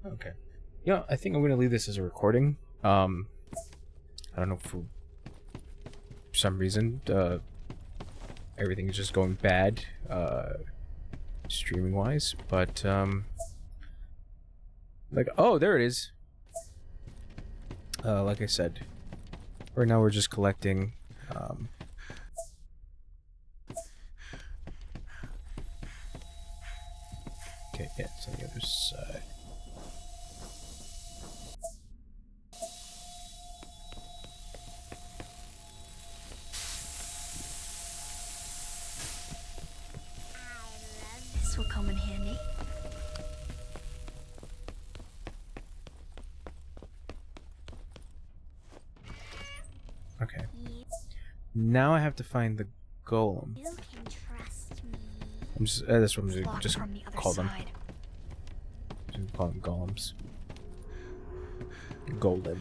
Okay. Yeah, I think I'm gonna leave this as a recording. I don't know, for some reason, everything is just going bad, streaming wise, but, like, oh, there it is. Like I said, right now we're just collecting, okay, yeah, it's on the other side. This will come in handy. Okay. Now I have to find the golem. You can trust me. I'm just, that's what I'm It's just, locked just from the other call them. side. Just call them golems. Golem.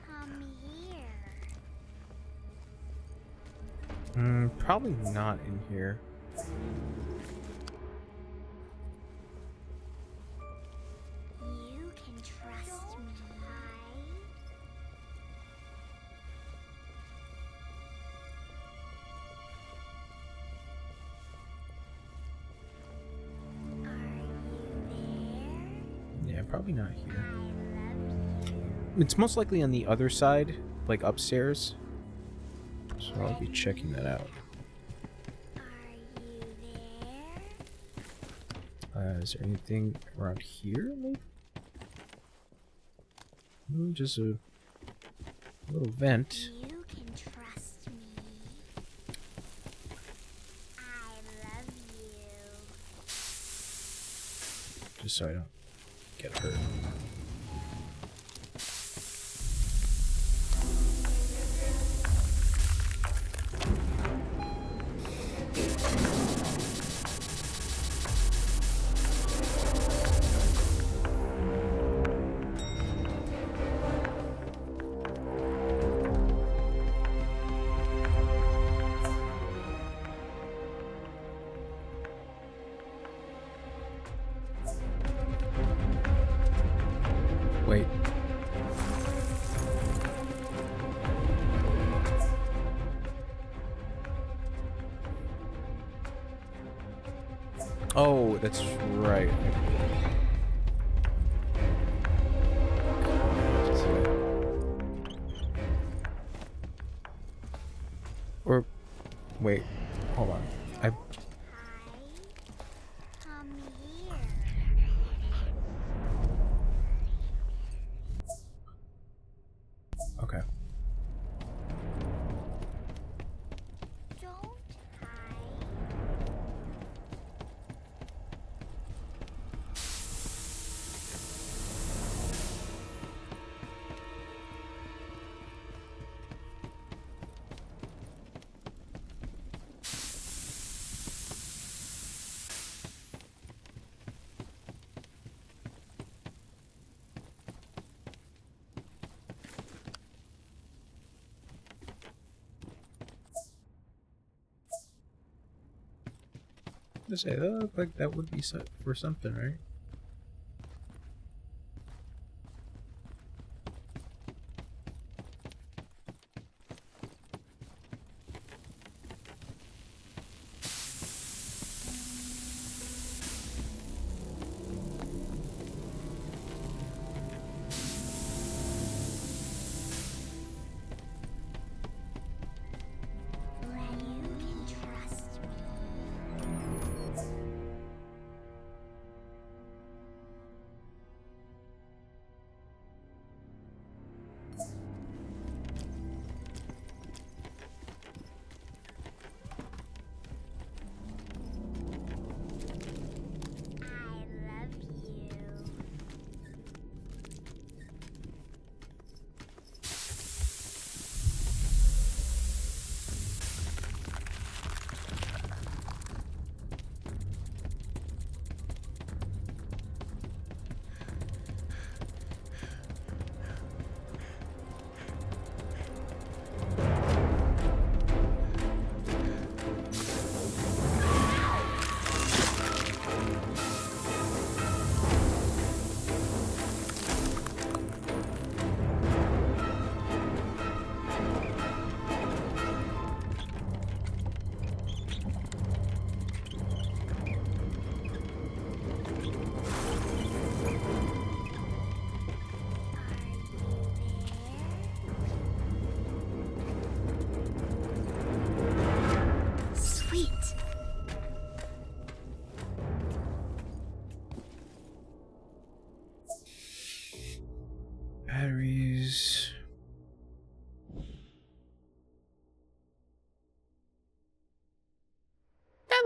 Come here. Probably not in here. You can trust me. Yeah, probably not here. It's most likely on the other side, like upstairs. So I'll be checking that out. Is there anything around here, maybe? Just a little vent. You can trust me. I love you. Just so I don't get hurt. Wait. Oh, that's right. Or, wait, hold on. Hi. Come here. Okay. Don't hide. Just say that looked like that would be for something, right? You can trust me.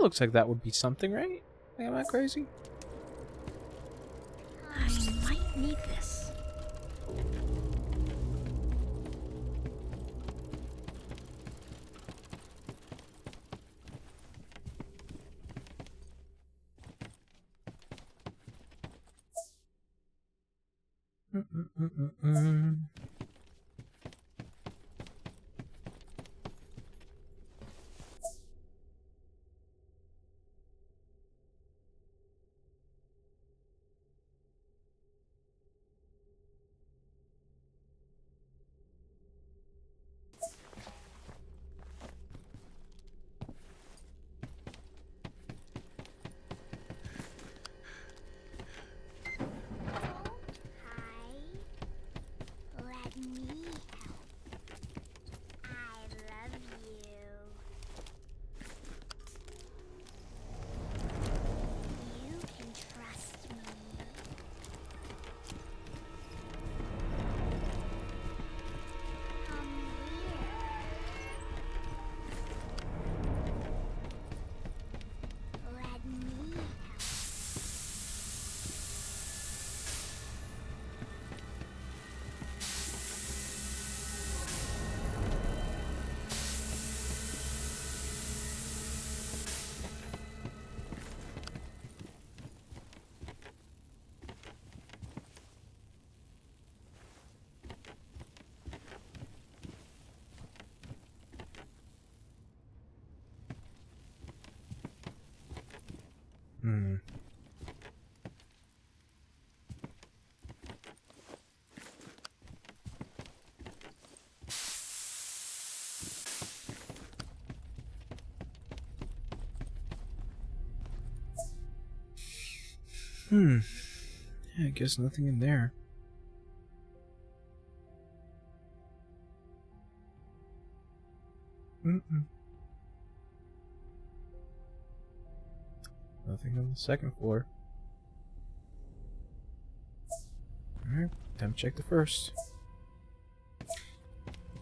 looks like that would be something, right? Am I crazy? I might need this. Let me help. I love you. You can trust me. Come here. Let me help. Hmm. Hmm. Yeah, I guess nothing in there. Mm-mm. Nothing on the second floor. Alright, time to check the first.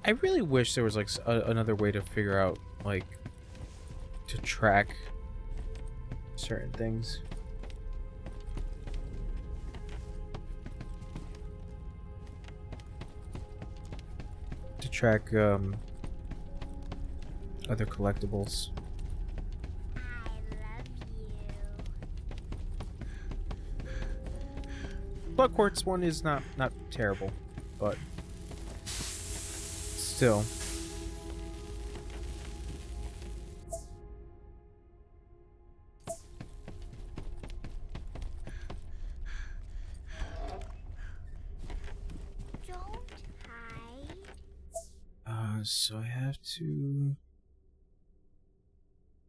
I really wish there was like another way to figure out, like, to track certain things. To track other collectibles. I love you. Blood Quartz one is not terrible, but still. Don't hide. So I have to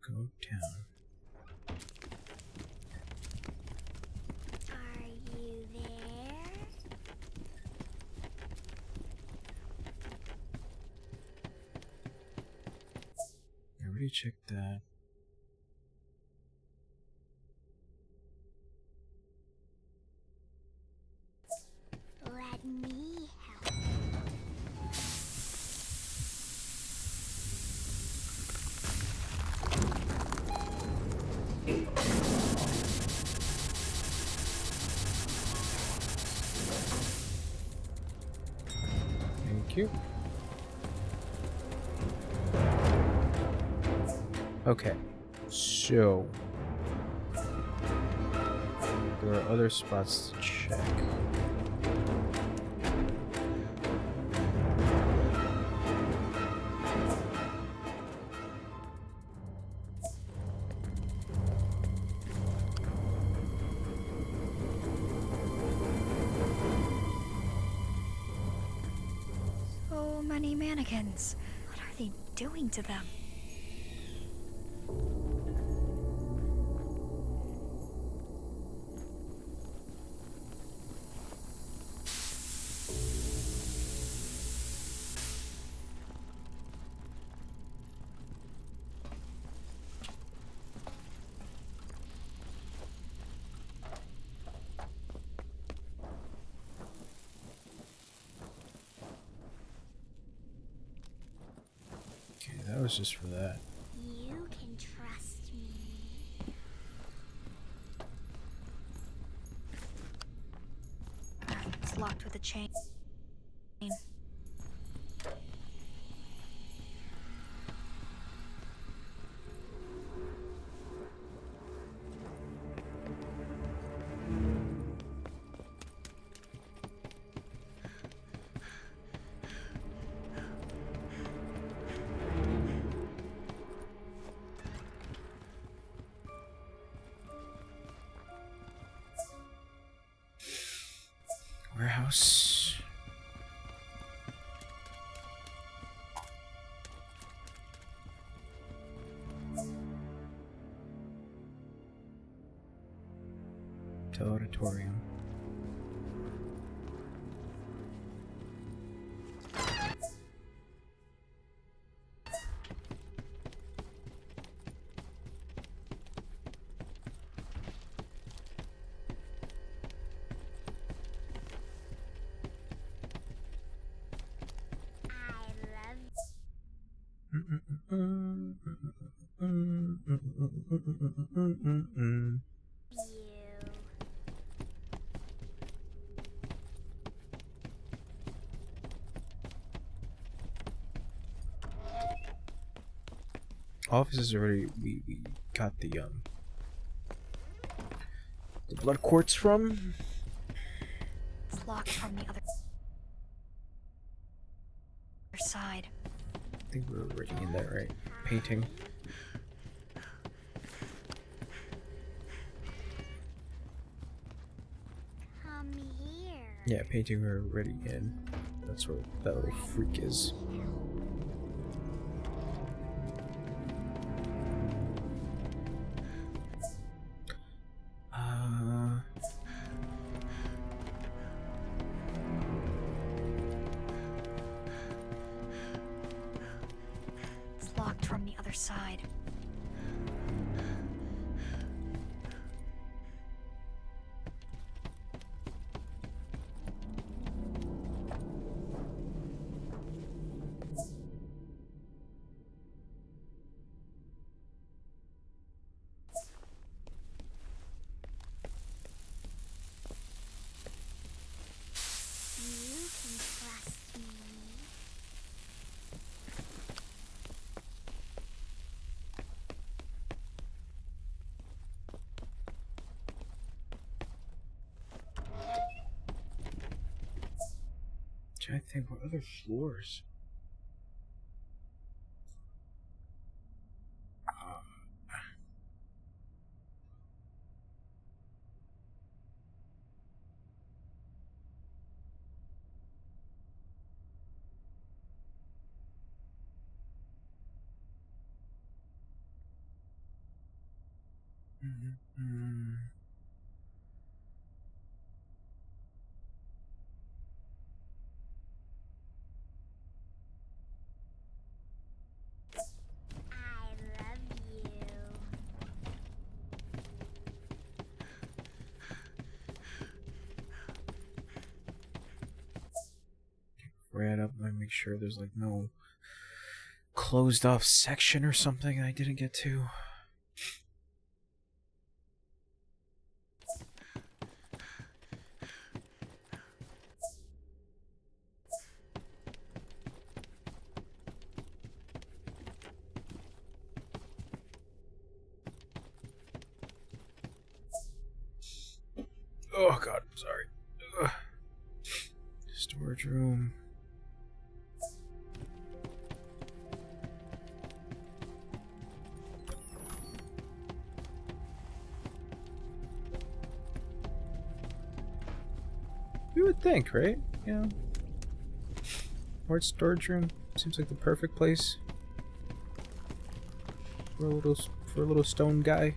go down. Are you there? I already checked that. Let me help. Thank you. Okay, so there are other spots to check. So many mannequins. What are they doing to them? Okay, that was just for that. You can trust me. locked with a chain. Warehouse. Auditorium. Office is already we got the blood quartz from. It's locked from the other side. I think we're already in there, right? Painting. Come here. Yeah, painting we're already in. That's where that little freak is. It's locked from the other side. You can trust me. I think what other floors? I love you. Right up, let me make sure there's like no closed off section or something I didn't get to. Oh god, sorry. Ugh. Storage room. You would think, right? Yeah. Or storage room seems like the perfect place for a little stone guy.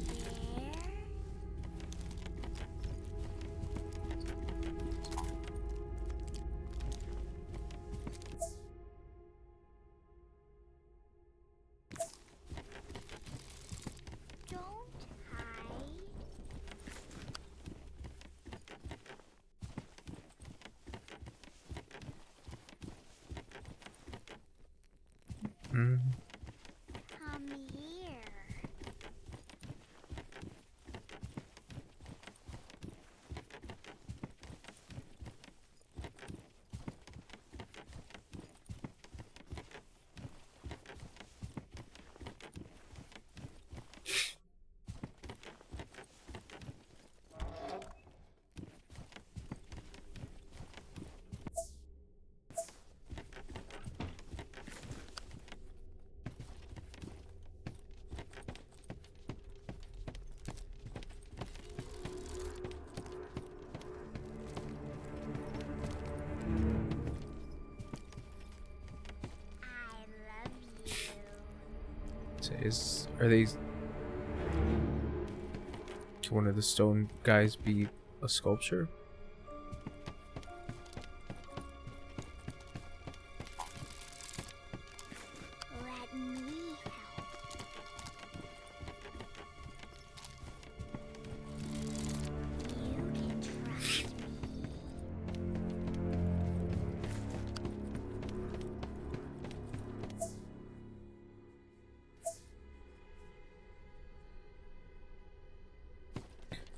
Are you there? Mm. Come here. I love you. So are they? Can one of the stone guys be a sculpture? Let me help. You can trust me.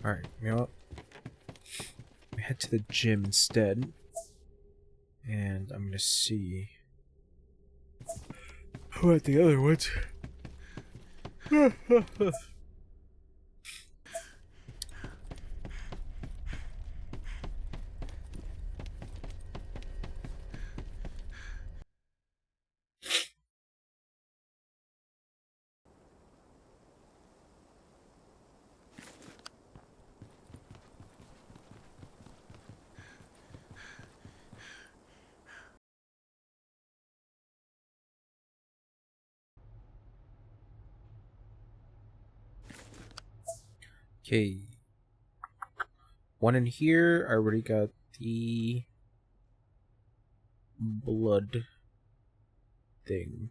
All right, you know what? We head to the gym instead, and I'm gonna see who at the other ones. Okay. One in here. I already got the blood thing.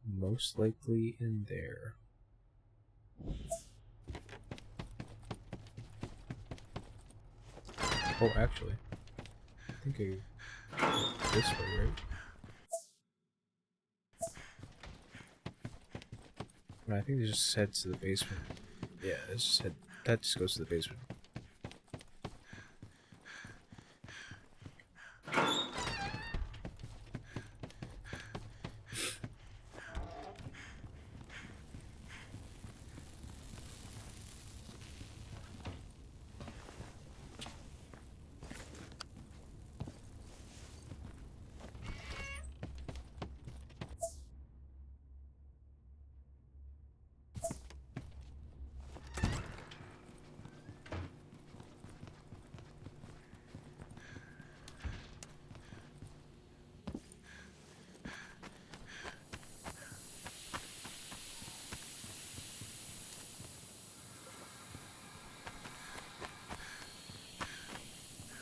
Most likely in there. Oh, actually, I think I this way, right? No, I think they just head to the basement. Yeah, it's just head. That just goes to the basement.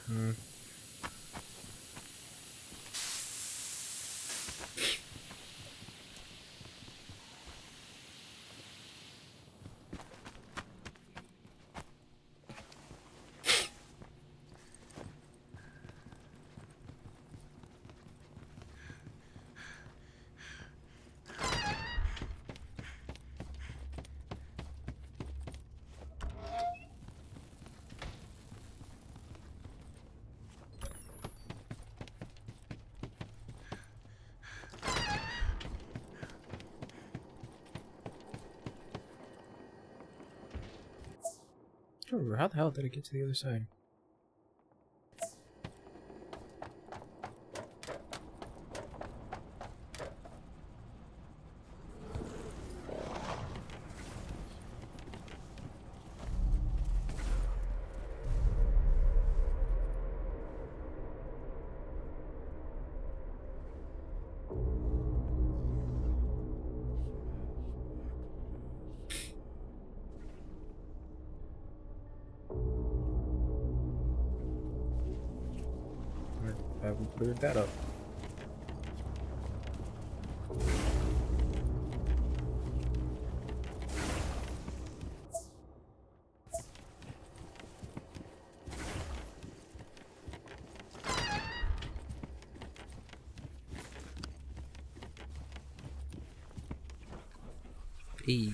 Hmm. I don't remember how the hell did I get to the other side? I haven't cleared that up. E.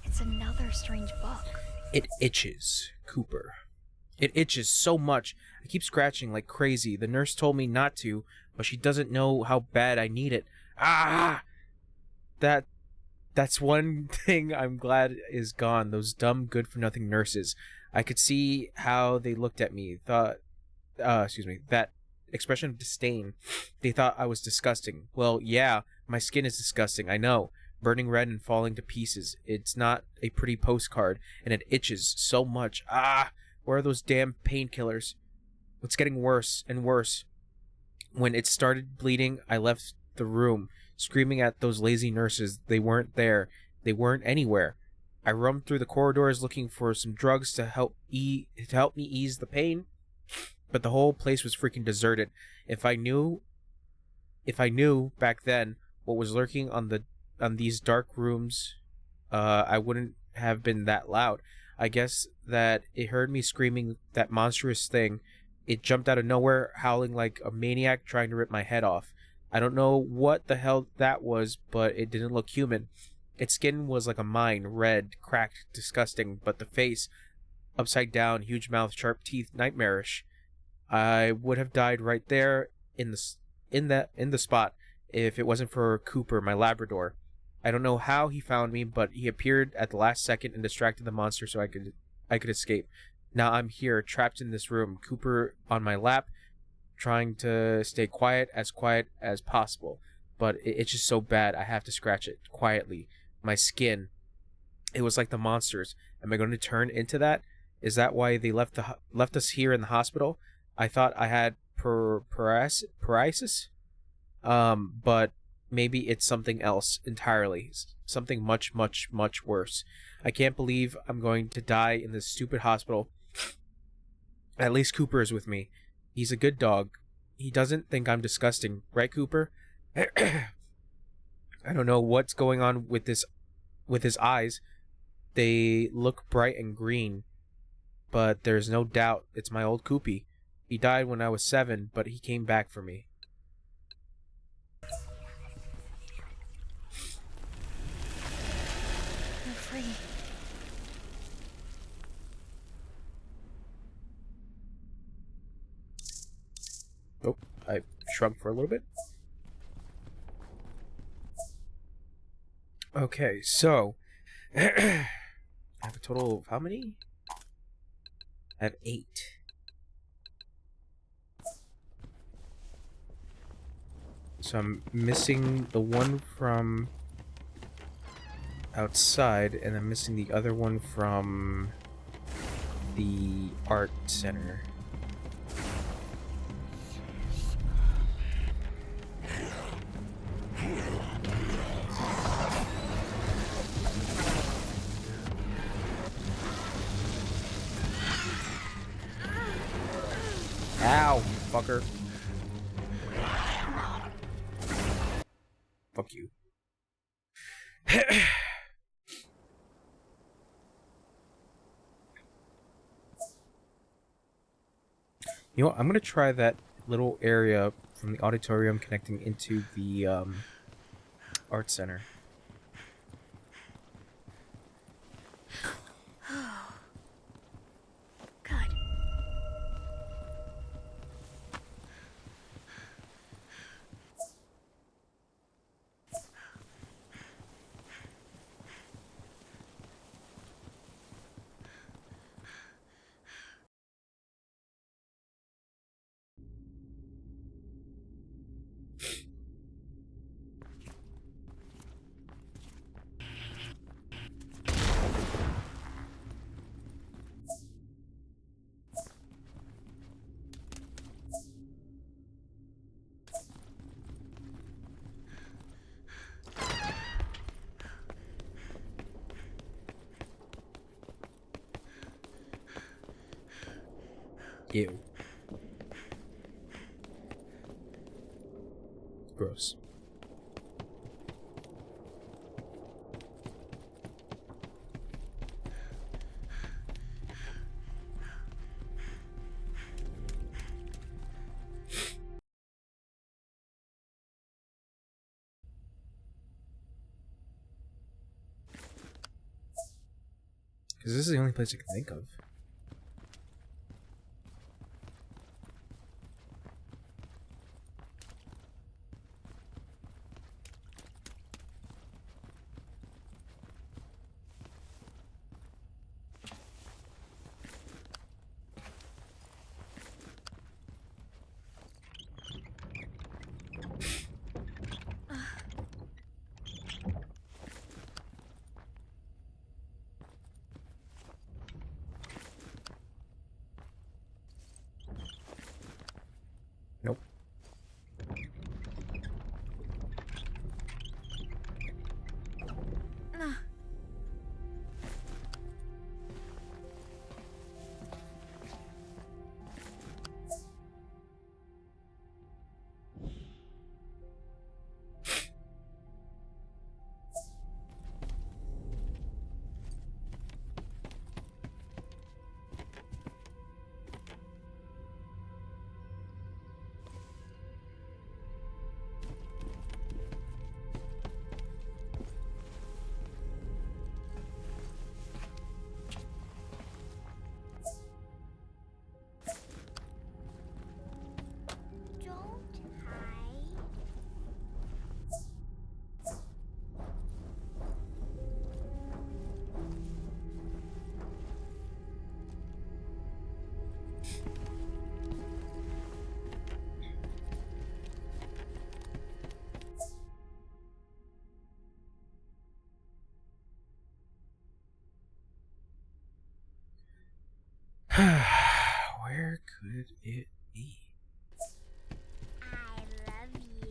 It's another strange book. It itches, Cooper. It itches so much. I keep scratching like crazy. The nurse told me not to, but she doesn't know how bad I need it. Ah! That's one thing I'm glad is gone. Those dumb, good-for-nothing nurses. I could see how they looked at me. That expression of disdain. They thought I was disgusting. Well, yeah, my skin is disgusting, I know. Burning red and falling to pieces. It's not a pretty postcard, and it itches so much. Ah! Where are those damn painkillers? It's getting worse and worse. When it started bleeding, I left the room, screaming at those lazy nurses. They weren't there. They weren't anywhere. I roamed through the corridors looking for some drugs to help me ease the pain, but the whole place was freaking deserted. If I knew back then what was lurking on these dark rooms, I wouldn't have been that loud. I guess that it heard me screaming that monstrous thing. It jumped out of nowhere, howling like a maniac trying to rip my head off. I don't know what the hell that was, but it didn't look human. Its skin was like a mine, red, cracked, disgusting, but the face, upside down, huge mouth, sharp teeth, nightmarish. I would have died right there in the spot if it wasn't for Cooper, my Labrador. I don't know how he found me, but he appeared at the last second and distracted the monster so I could escape. Now I'm here, trapped in this room, Cooper on my lap, trying to stay quiet as possible. But it's just so bad, I have to scratch it quietly. My skin. It was like the monsters. Am I going to turn into that? Is that why they left us here in the hospital? I thought I had paralysis. But maybe it's something else entirely. Something much, much, much worse. I can't believe I'm going to die in this stupid hospital. At least Cooper is with me. He's a good dog. He doesn't think I'm disgusting, right, Cooper? I don't know what's going on with his eyes. They look bright and green, but there's no doubt it's my old Coopy. He died when I was 7, but he came back for me. You're free. Oh, I shrunk for a little bit. Okay, so I have a total of how many? I have 8. So I'm missing the one from outside, and I'm missing the other one from the art center. Ow, fucker. Fuck you. You know what? I'm gonna try that little area from the auditorium connecting into the art center. Good. Ew. Gross. Because this is the only place I can think of. Nope. Don't hide. Where could it be? I love you.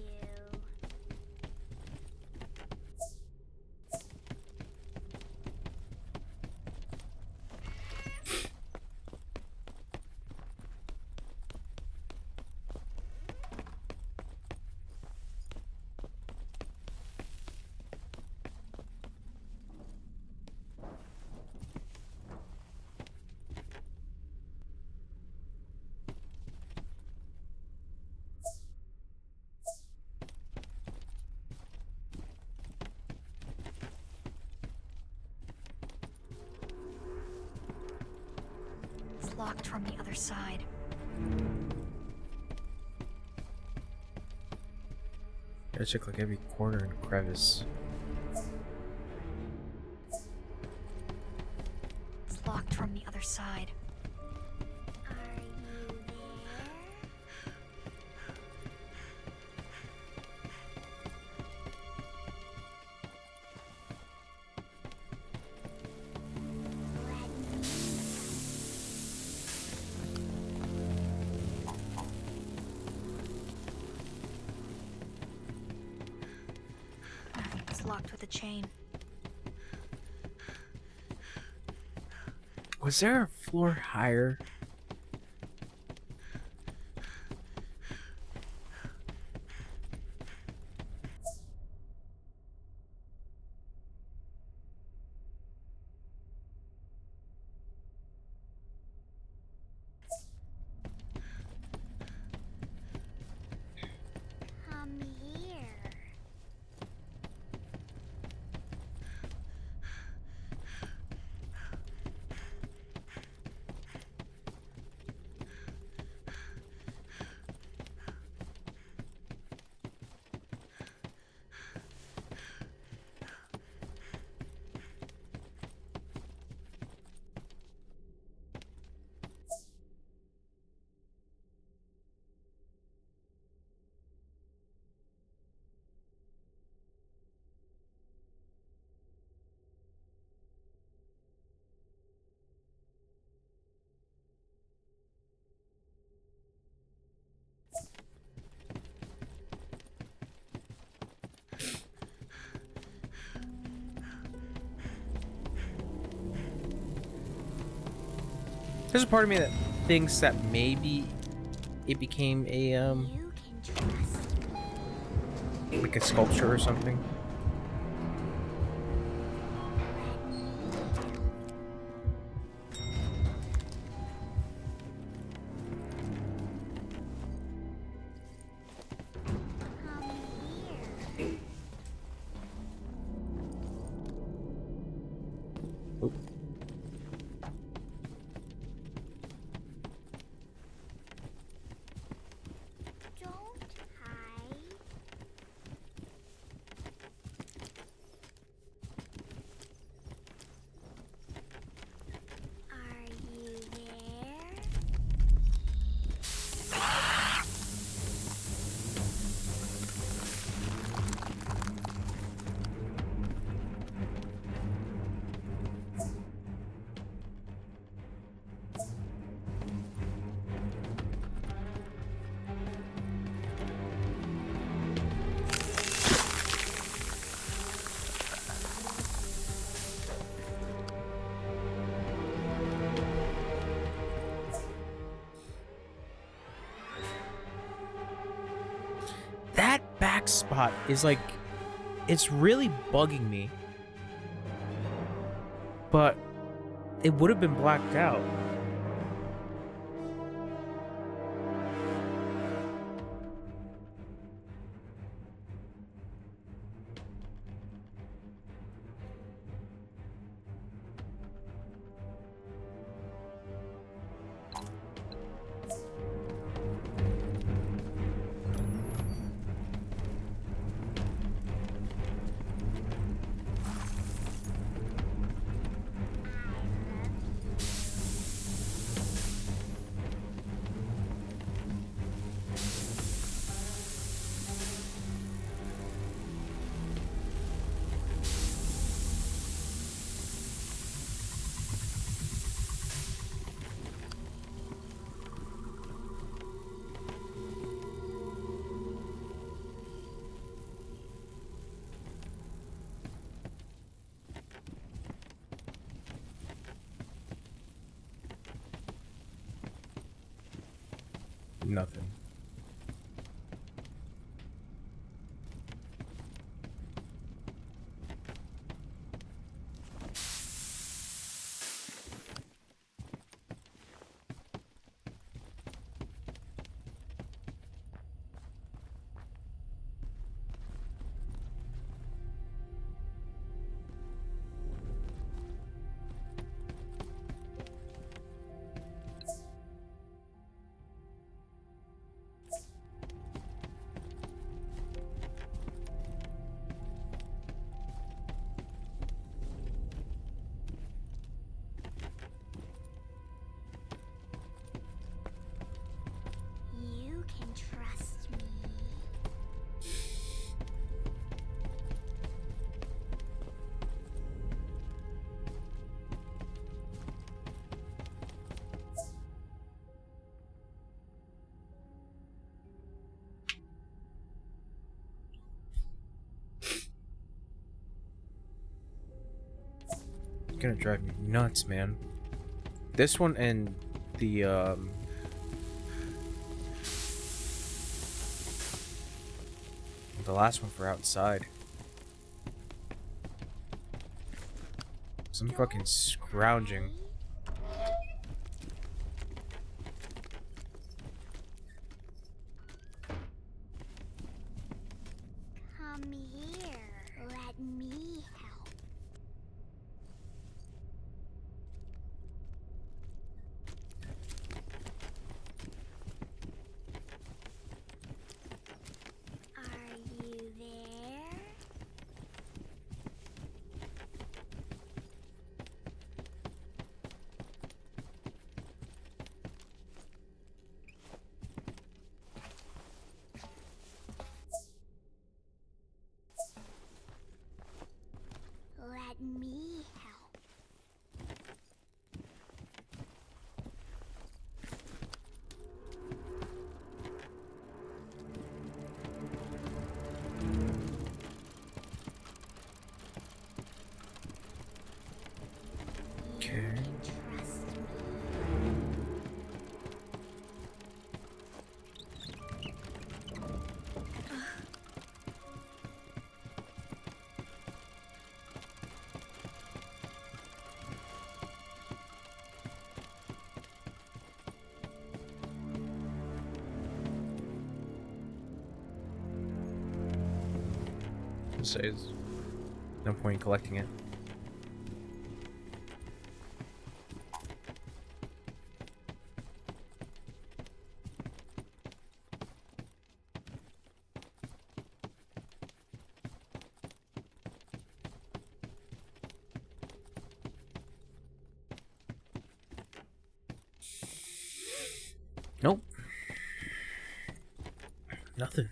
It's locked from the other side. Gotta check like every corner and crevice. It's locked from the other side. Are you there? Let me It's locked with a chain. Was there a floor higher? come here. There's a part of me that thinks that maybe it became a You can trust me. like a sculpture or something. Come here. Oop. spot is like, it's really bugging me. But it would have been blacked out. Nothing. You can trust me. It's gonna drive me nuts, man. This one and the last one for outside. Some fucking scrounging. Come here. Let me help. Are you there? Let me help. Okay. You can trust me. Says no point in collecting it. Nope. Nothing.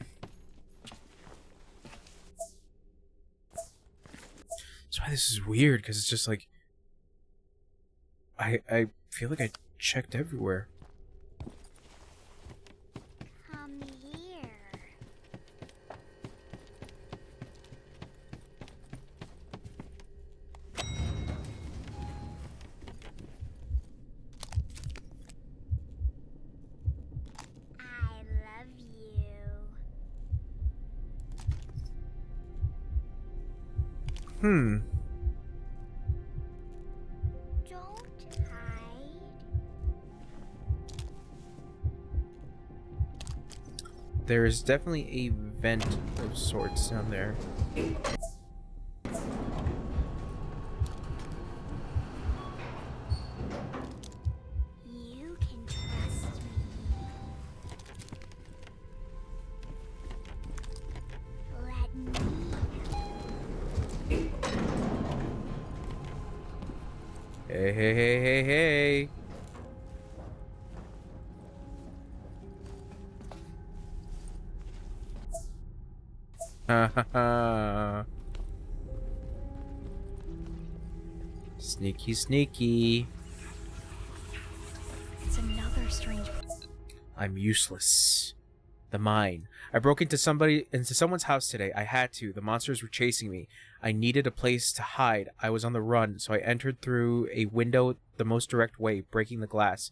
That's why this is weird, because it's just like I feel like I checked everywhere. Come here. I love you. Don't hide. There is definitely a vent of sorts down there. You can trust me. Let me Hey, hey, hey, hey, hey. Ha ha ha. Sneaky, sneaky. It's another strange. I'm useless. The mine. I broke into someone's house today. I had to. The monsters were chasing me. I needed a place to hide. I was on the run, so I entered through a window the most direct way, breaking the glass.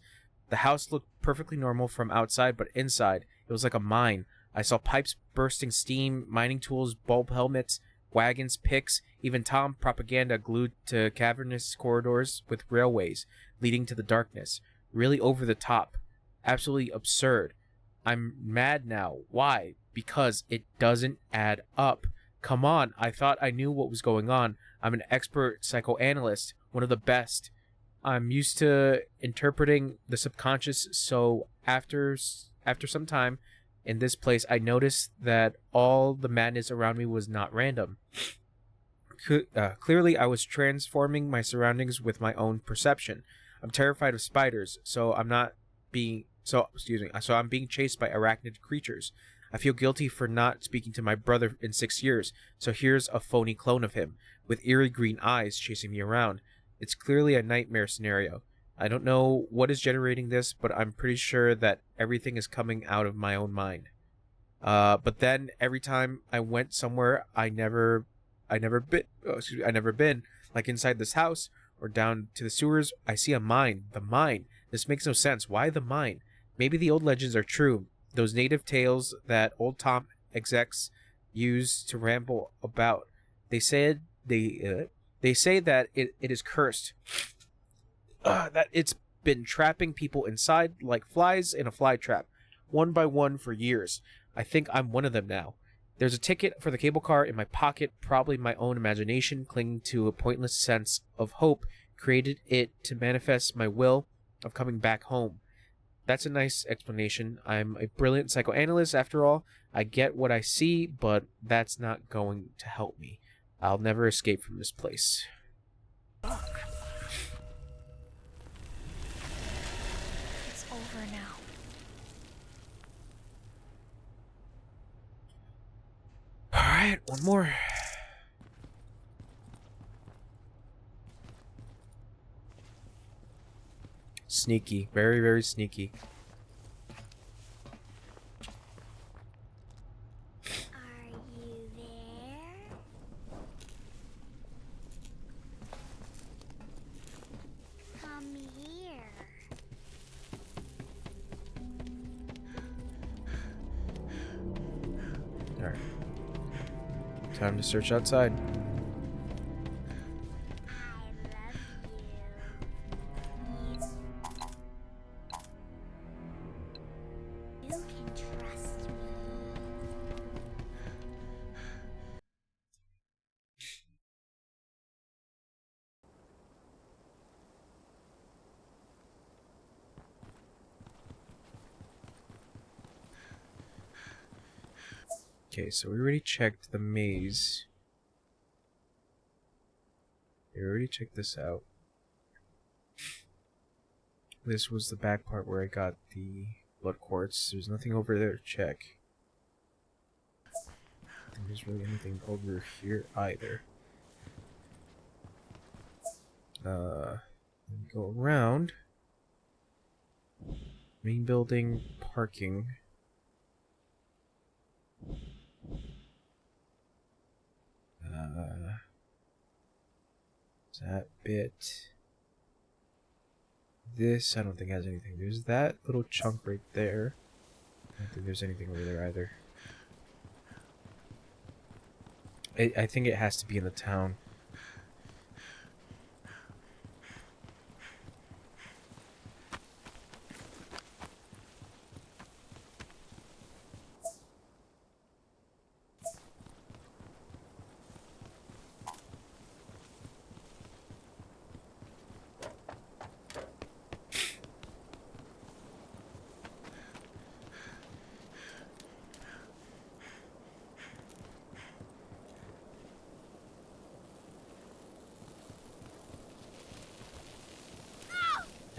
The house looked perfectly normal from outside, but inside, it was like a mine. I saw pipes bursting steam, mining tools, bulb helmets, wagons, picks, even Tom propaganda glued to cavernous corridors with railways leading to the darkness. Really over the top. Absolutely absurd. I'm mad now. Why? Because it doesn't add up. Come on, I thought I knew what was going on. I'm an expert psychoanalyst, one of the best. I'm used to interpreting the subconscious, so after some time in this place, I noticed that all the madness around me was not random. Clearly, I was transforming my surroundings with my own perception. I'm terrified of spiders, so I'm being chased by arachnid creatures. I feel guilty for not speaking to my brother in 6 years, so here's a phony clone of him, with eerie green eyes chasing me around. It's clearly a nightmare scenario. I don't know what is generating this, but I'm pretty sure that everything is coming out of my own mind. But then every time I went somewhere I never been, like inside this house or down to the sewers, I see a mine. The mine. This makes no sense. Why the mine? Maybe the old legends are true. Those native tales that old Tom execs used to ramble about. They say that it is cursed. That it's been trapping people inside like flies in a fly trap, one by one for years. I think I'm one of them now. There's a ticket for the cable car in my pocket, probably my own imagination clinging to a pointless sense of hope created it to manifest my will of coming back home. That's a nice explanation. I'm a brilliant psychoanalyst after all. I get what I see, but that's not going to help me. I'll never escape from this place. It's over now. Alright, one more. Sneaky. Very, very sneaky. Are you there? Come here. Alright. Time to search outside. I love you. You can trust me. Okay, so we already checked the maze. We already checked this out. This was the back part where I got the blood quartz. There's nothing over there to check. I don't think there's really anything over here either. Let me go around. Main building, parking. That bit. This, I don't think has anything. There's that little chunk right there. I don't think there's anything over there either. I think it has to be in the town.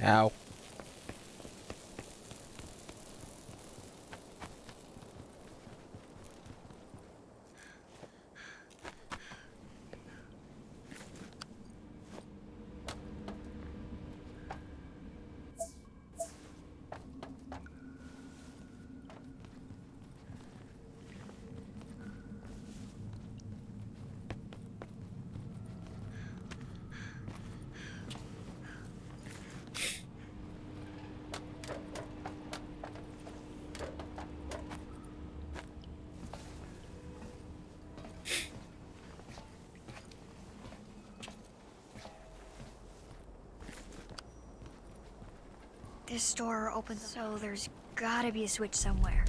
Ow. This door opens, so there's gotta be a switch somewhere.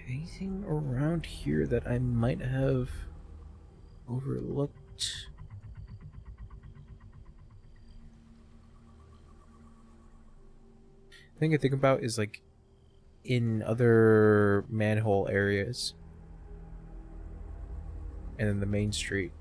Anything around here that I might have overlooked? The thing I think about is like in other manhole areas and then the main street.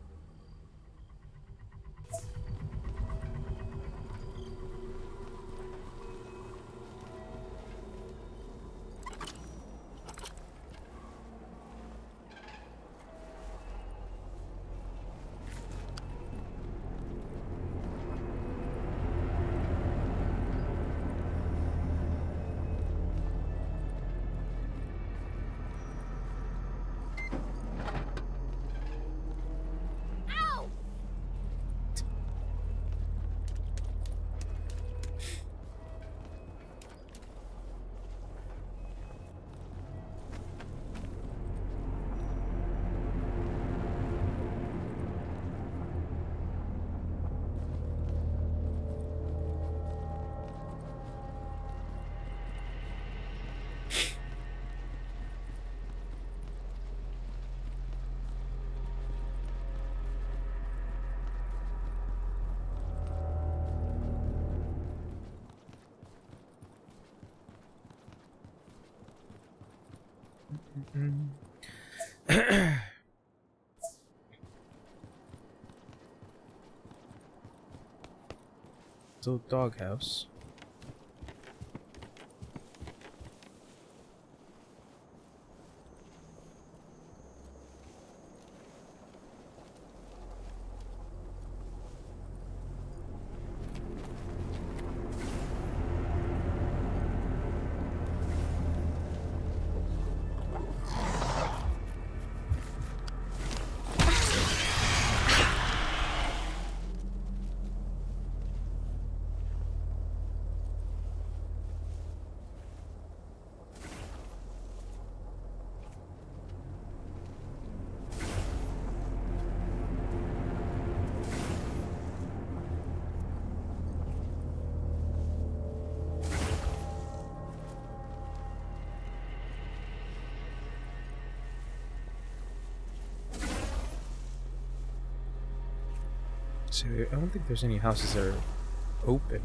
So doghouse. So I don't think there's any houses that are open.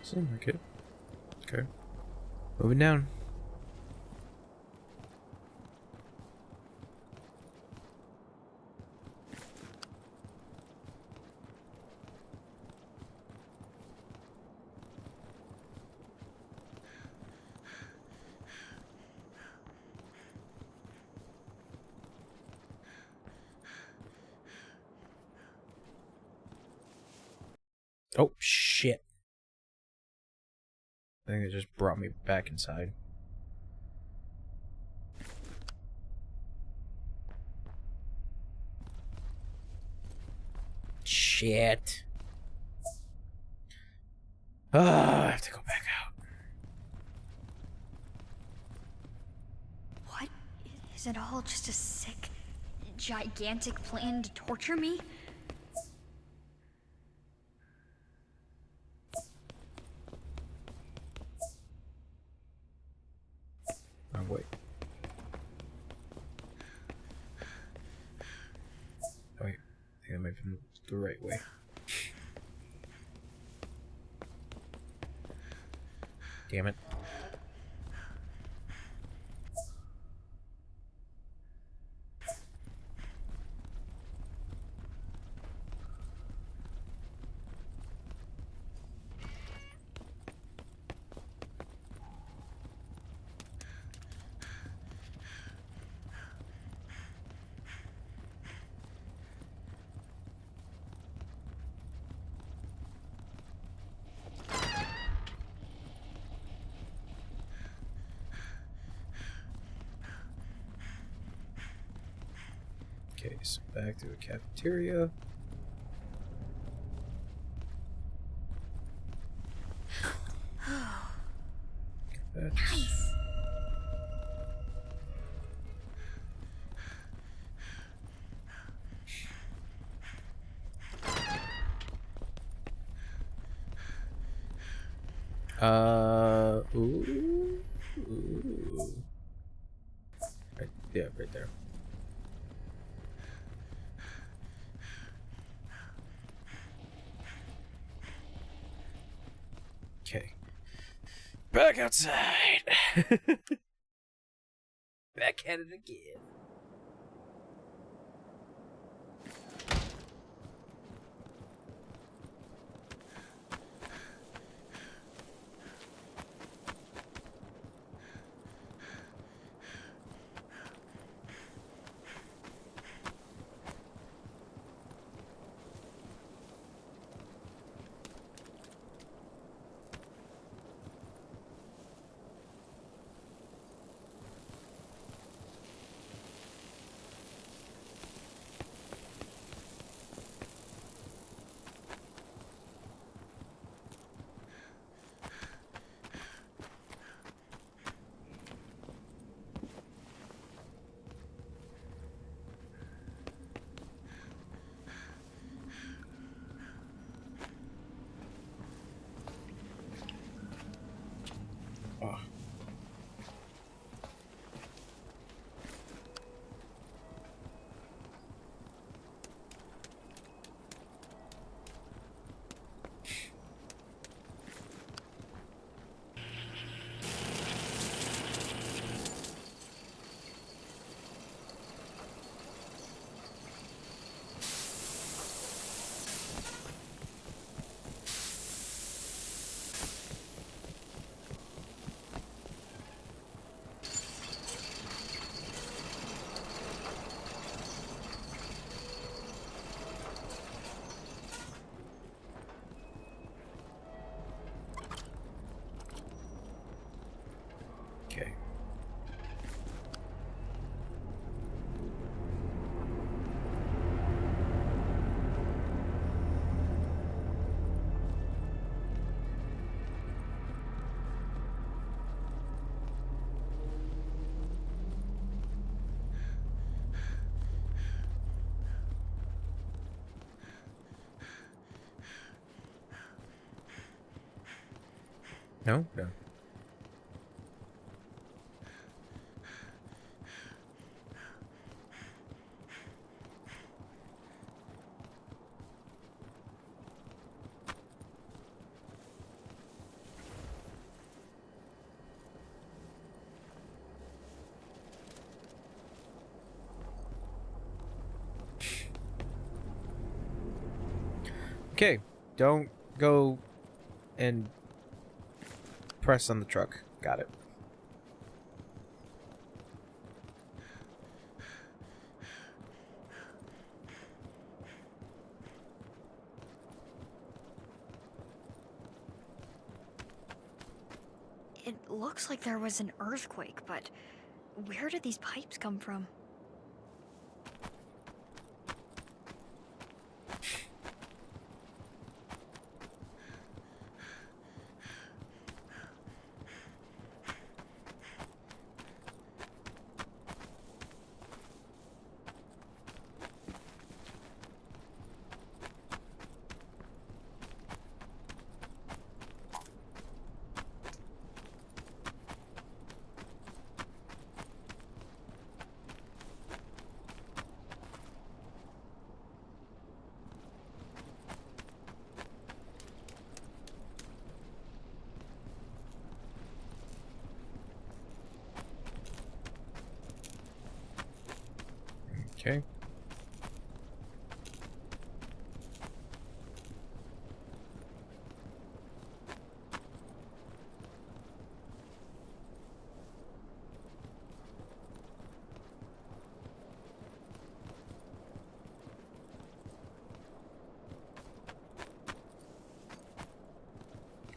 Seems like it. Okay. Moving down. Oh, shit. I think it just brought me back inside. Shit. I have to go back out. What? Is it all just a sick, gigantic plan to torture me? Oh, wait. Oh, wait. I think I might have been the right way. Damn it. Okay, so back to the cafeteria. That's... Nice. Ooh. Ooh. Right, yeah, right there. Okay. Back outside. Back at it again. Oh. Okay. No? No. Okay, don't go and press on the truck. Got it. It looks like there was an earthquake, but where did these pipes come from? Okay.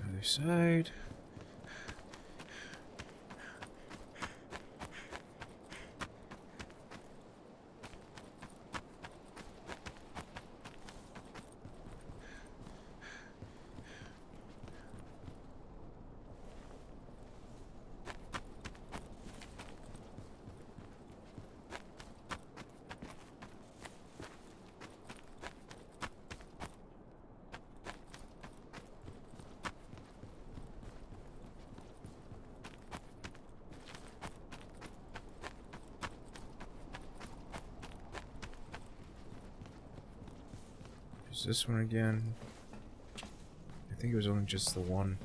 Other side. Is this one again? I think it was only just the one.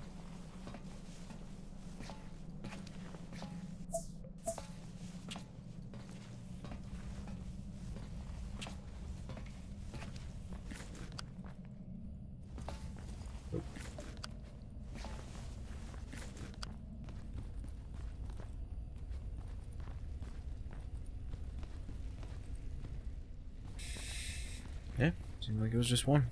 Yeah, seemed like it was just one.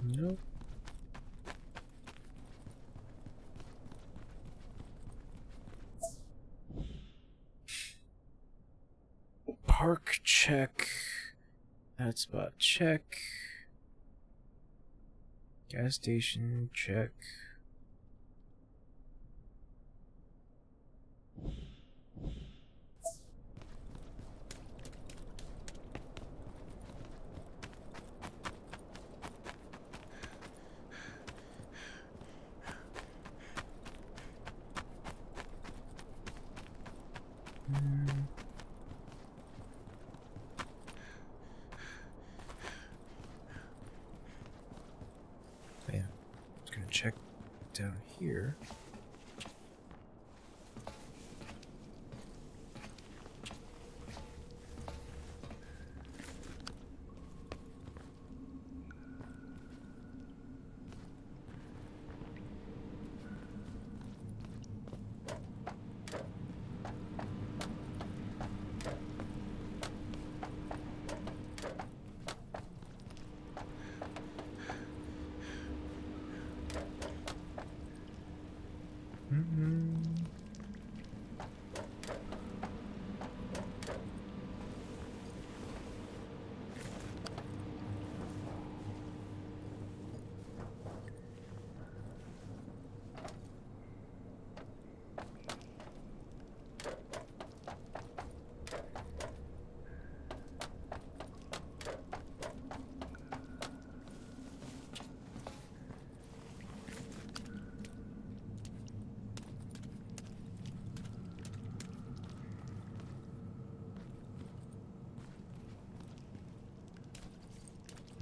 Nope. Park check. That spot check. Gas station check. Yeah, just gonna check down here.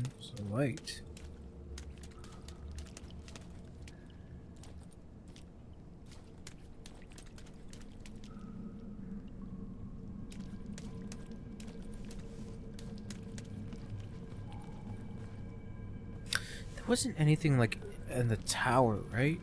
There's a light. There wasn't anything like in the tower, right?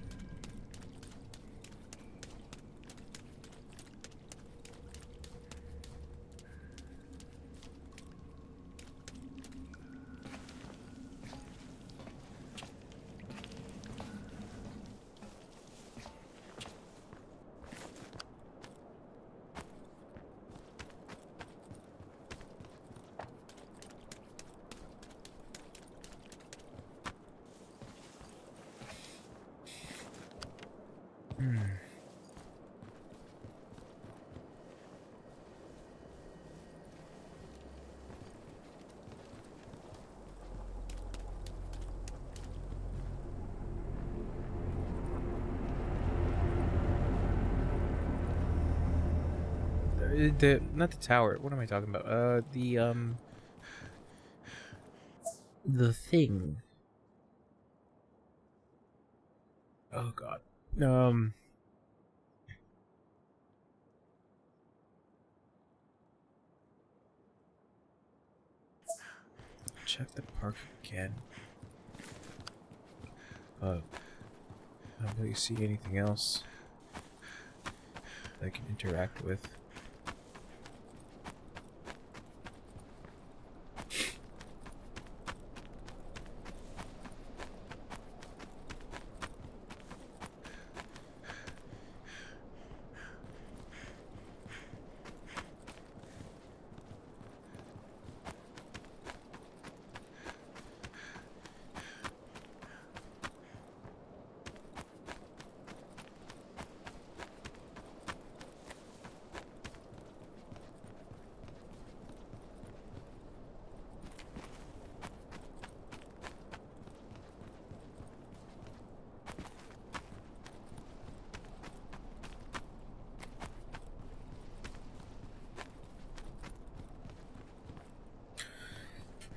Not the tower. What am I talking about? The thing. Oh god. Check the park again. I don't really see anything else I can interact with.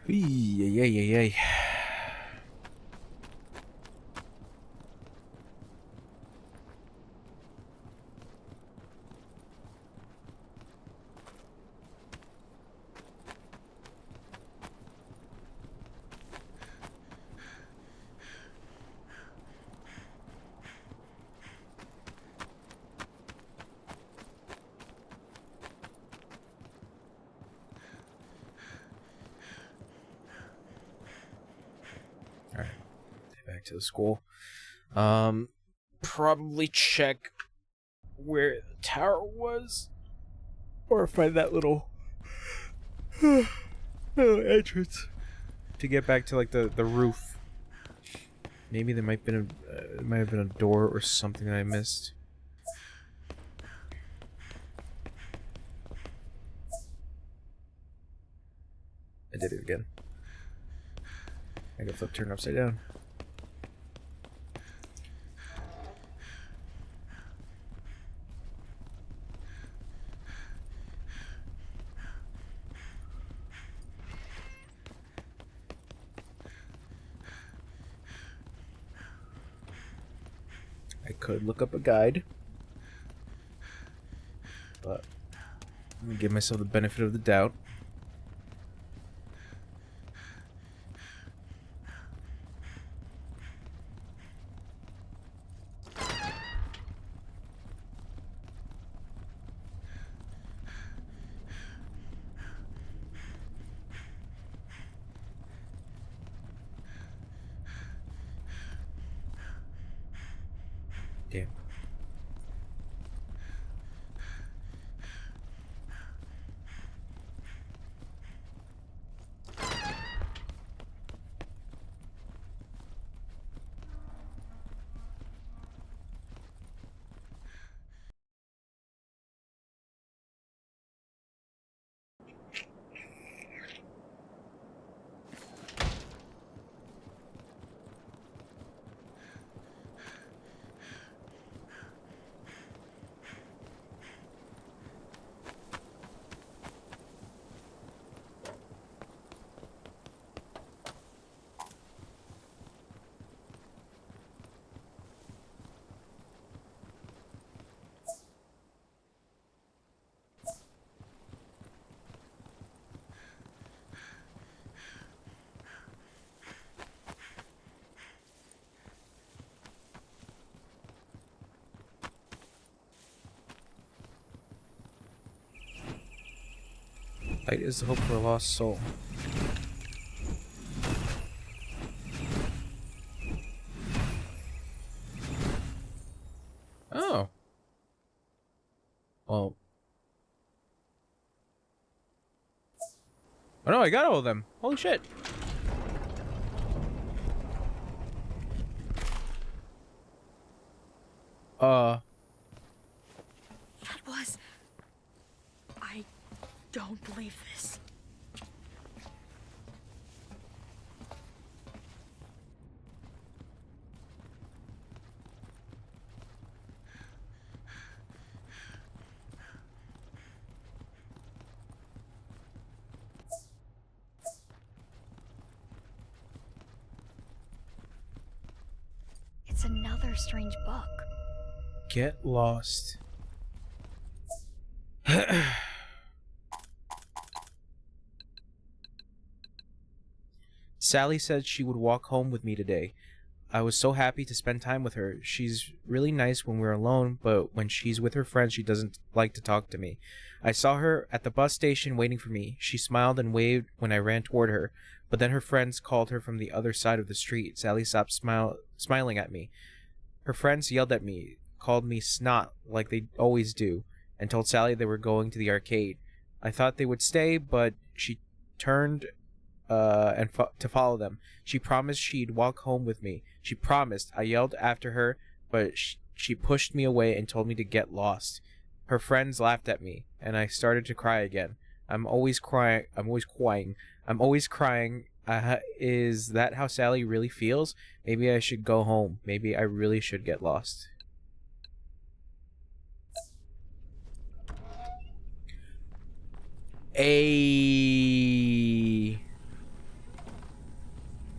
Yay. Alright. Back to the school. Probably check where the tower was. Or find that little entrance to get back to like the roof. Maybe there might have been a door or something that I missed. I did it again. I got flip turned upside down. I could look up a guide, but I'm gonna give myself the benefit of the doubt. Damn. Light is the hope for a lost soul. Oh. Well. Oh no, I got all of them. Holy shit. That was... I don't believe this. It's another strange book. Get lost. Sally said she would walk home with me today. I was so happy to spend time with her. She's really nice when we're alone, but when she's with her friends, she doesn't like to talk to me. I saw her at the bus station waiting for me. She smiled and waved when I ran toward her, but then her friends called her from the other side of the street. Sally stopped smiling at me. Her friends yelled at me, called me snot like they always do, and told Sally they were going to the arcade. I thought they would stay, but she turned to follow them. She promised she'd walk home with me. She promised. I yelled after her, but she pushed me away and told me to get lost. Her friends laughed at me, and I started to cry again. I'm always crying. Is that how Sally really feels? Maybe I should go home. Maybe I really should get lost.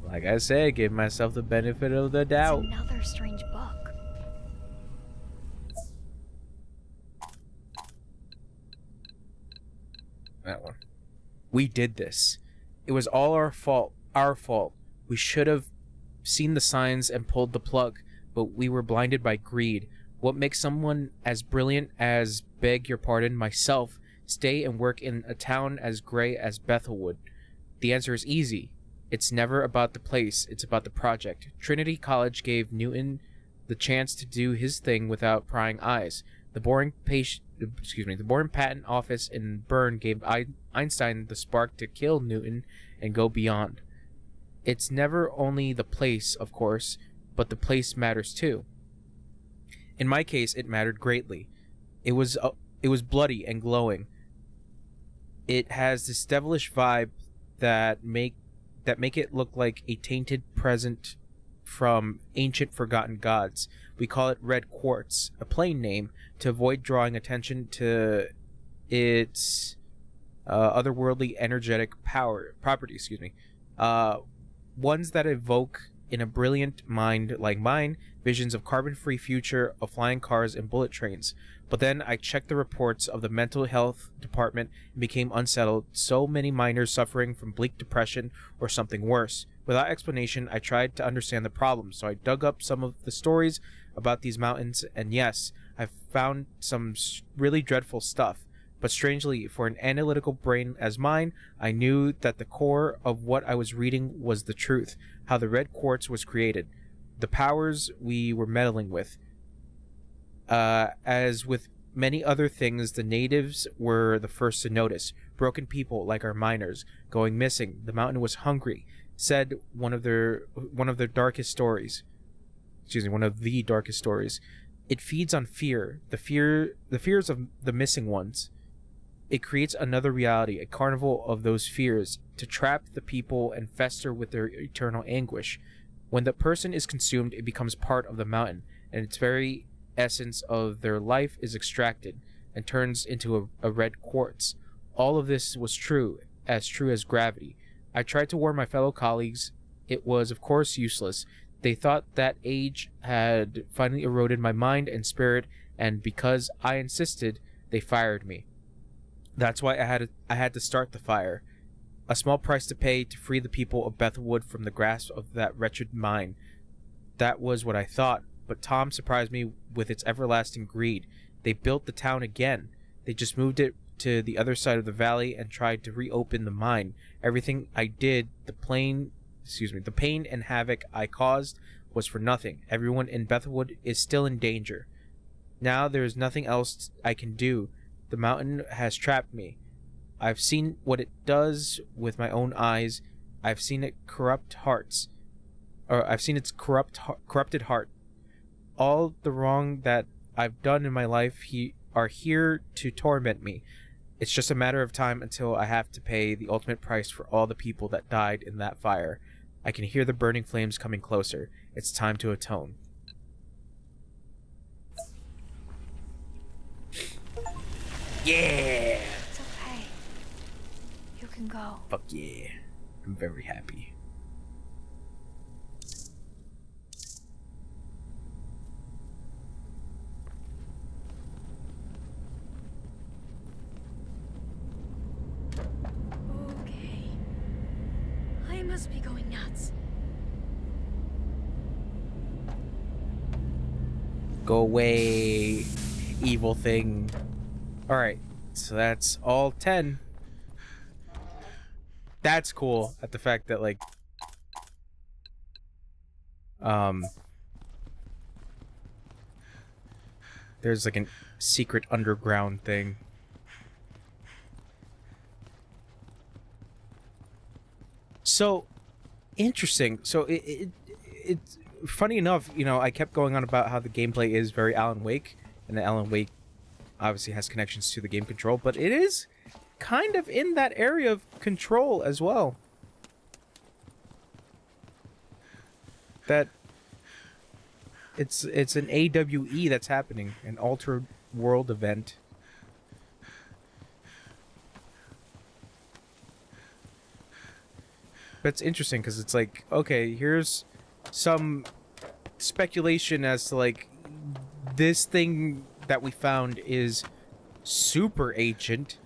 Like I said, give myself the benefit of the doubt. It's another strange book. That one. We did this. It was all our fault. Our fault. We should have seen the signs and pulled the plug, but we were blinded by greed. What makes someone as brilliant as, beg your pardon, myself, stay and work in a town as gray as Bethelwood? The answer is easy. It's never about the place, it's about the project. Trinity College gave Newton the chance to do his thing without prying eyes. The boring patent office in Bern gave Einstein the spark to kill Newton and go beyond. It's never only the place, of course, but the place matters too. In my case, it mattered greatly. It was bloody and glowing. It has this devilish vibe that make it look like a tainted present from ancient forgotten gods. We call it red quartz, a plain name to avoid drawing attention to its otherworldly energetic properties. Ones that evoke in a brilliant mind like mine visions of carbon-free future of flying cars and bullet trains. But then I checked the reports of the mental health department and became unsettled. So many miners suffering from bleak depression or something worse. Without explanation, I tried to understand the problem, so I dug up some of the stories about these mountains, and yes, I found some really dreadful stuff. But strangely, for an analytical brain as mine, I knew that the core of what I was reading was the truth, how the red quartz was created, the powers we were meddling with. As with many other things, the natives were the first to notice. Broken people like our miners going missing. The mountain was hungry, said one of the darkest stories. It feeds on fear, the fears of the missing ones. It creates another reality, a carnival of those fears, to trap the people and fester with their eternal anguish. When the person is consumed, it becomes part of the mountain, and its very essence of their life is extracted and turns into a red quartz. All of this was true as gravity. I tried to warn my fellow colleagues. It was, of course, useless. They thought that age had finally eroded my mind and spirit, and because I insisted, they fired me. That's why I had to start the fire. A small price to pay to free the people of Bethelwood from the grasp of that wretched mine. That was what I thought, but Tom surprised me with its everlasting greed. They built the town again. They just moved it to the other side of the valley and tried to reopen the mine. Everything I did, the pain and havoc I caused was for nothing. Everyone in Bethwood is still in danger. Now there is nothing else I can do. The mountain has trapped me. I've seen what it does with my own eyes. I've seen its corrupted heart. All the wrong that I've done in my life are here to torment me. It's just a matter of time until I have to pay the ultimate price for all the people that died in that fire. I can hear the burning flames coming closer. It's time to atone. Yeah! It's okay. You can go. Fuck yeah. I'm very happy. Okay. I must be going nuts. Go away, evil thing. Alright, so that's all 10. That's cool at the fact that, like, there's like a secret underground thing. So interesting. So it's funny enough, you know, I kept going on about how the gameplay is very Alan Wake, and that Alan Wake obviously has connections to the game Control, but it is kind of in that area of Control as well. That it's an AWE that's happening, an altered world event. But it's interesting because it's like, okay, here's some speculation as to, like, this thing that we found is super ancient.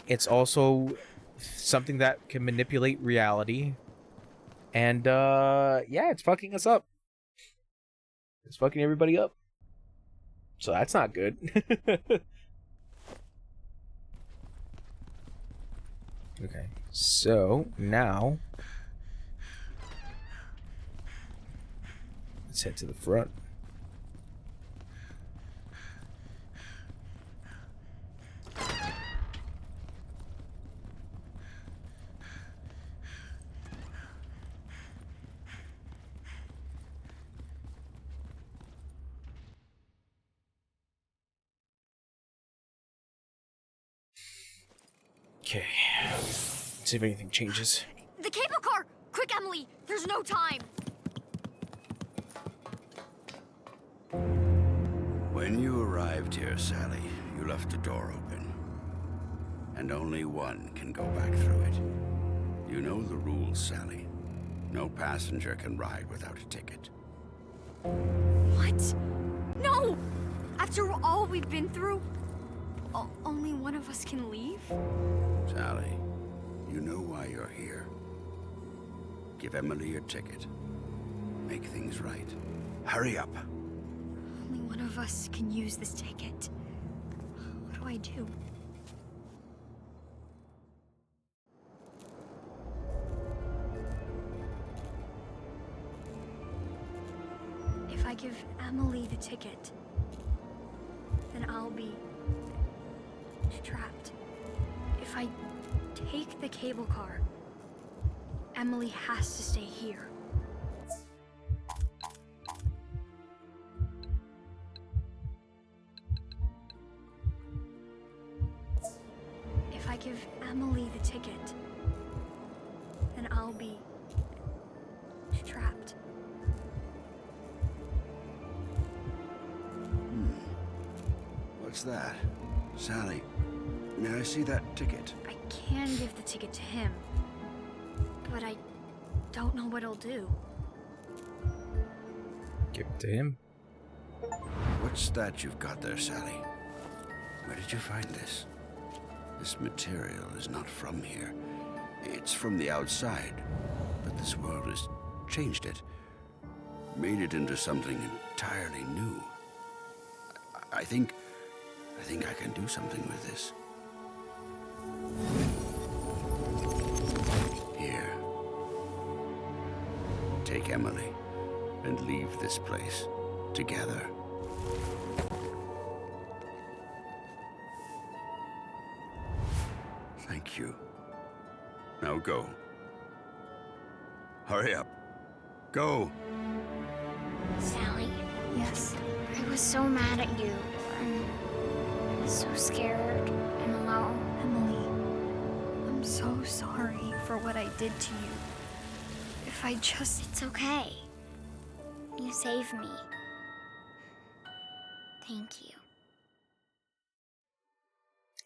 It's also something that can manipulate reality. And, yeah, it's fucking us up. It's fucking everybody up. So that's not good. Okay, so now let's head to the front. Okay, see if anything changes. The cable car! Quick, Emily! There's no time! When you arrived here, Sally, you left the door open. And only one can go back through it. You know the rules, Sally. No passenger can ride without a ticket. What? No! After all we've been through, only one of us can leave? Sally, you know why you're here. Give Emily your ticket. Make things right. Hurry up. Only one of us can use this ticket. What do I do? If I give Emily the ticket, then I'll be trapped. If I take the cable car, Emily has to stay here. If I give Emily the ticket, then I'll be trapped. What's that? Sally, may I see that ticket? I can give the ticket to him, but I don't know what he'll do. Give it to him. What's that you've got there, Sally? Where did you find this? This material is not from here. It's from the outside, but this world has changed it. Made it into something entirely new. I think I think I can do something with this. Here. Take Emily and leave this place together. Thank you. Now go. Hurry up. Go. Sally, Yes. I was so mad at you. I'm so scared and alone. Emily, I'm so sorry for what I did to you. If I just... It's okay. You saved me. Thank you.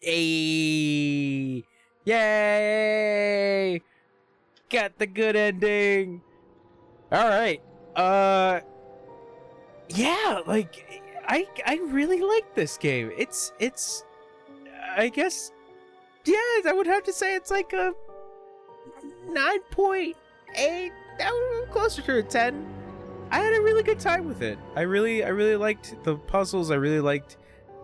Hey! Yay! Got the good ending. All right. Yeah, like I really like this game. It's I guess, yeah, I would have to say it's like a 9.8. That would be closer to a 10. I had a really good time with it. I really liked the puzzles. I really liked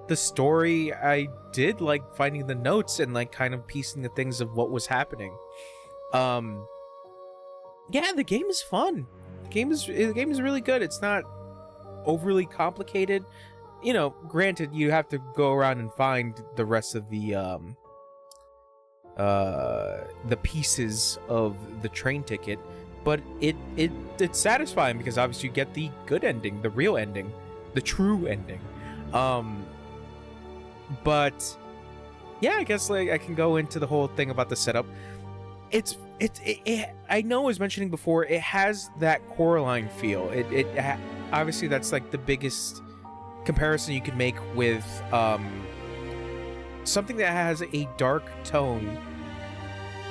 the story. I did like finding the notes and like kind of piecing the things of what was happening. Yeah, the game is fun. The game is really good. It's not overly complicated. You know, granted, you have to go around and find the rest of the pieces of the train ticket, but it's satisfying because obviously you get the good ending, the real ending, the true ending. But yeah, I guess like I can go into the whole thing about the setup. It I know I was mentioning before, it has that Coraline feel. Obviously that's like the biggest comparison you could make with something that has a dark tone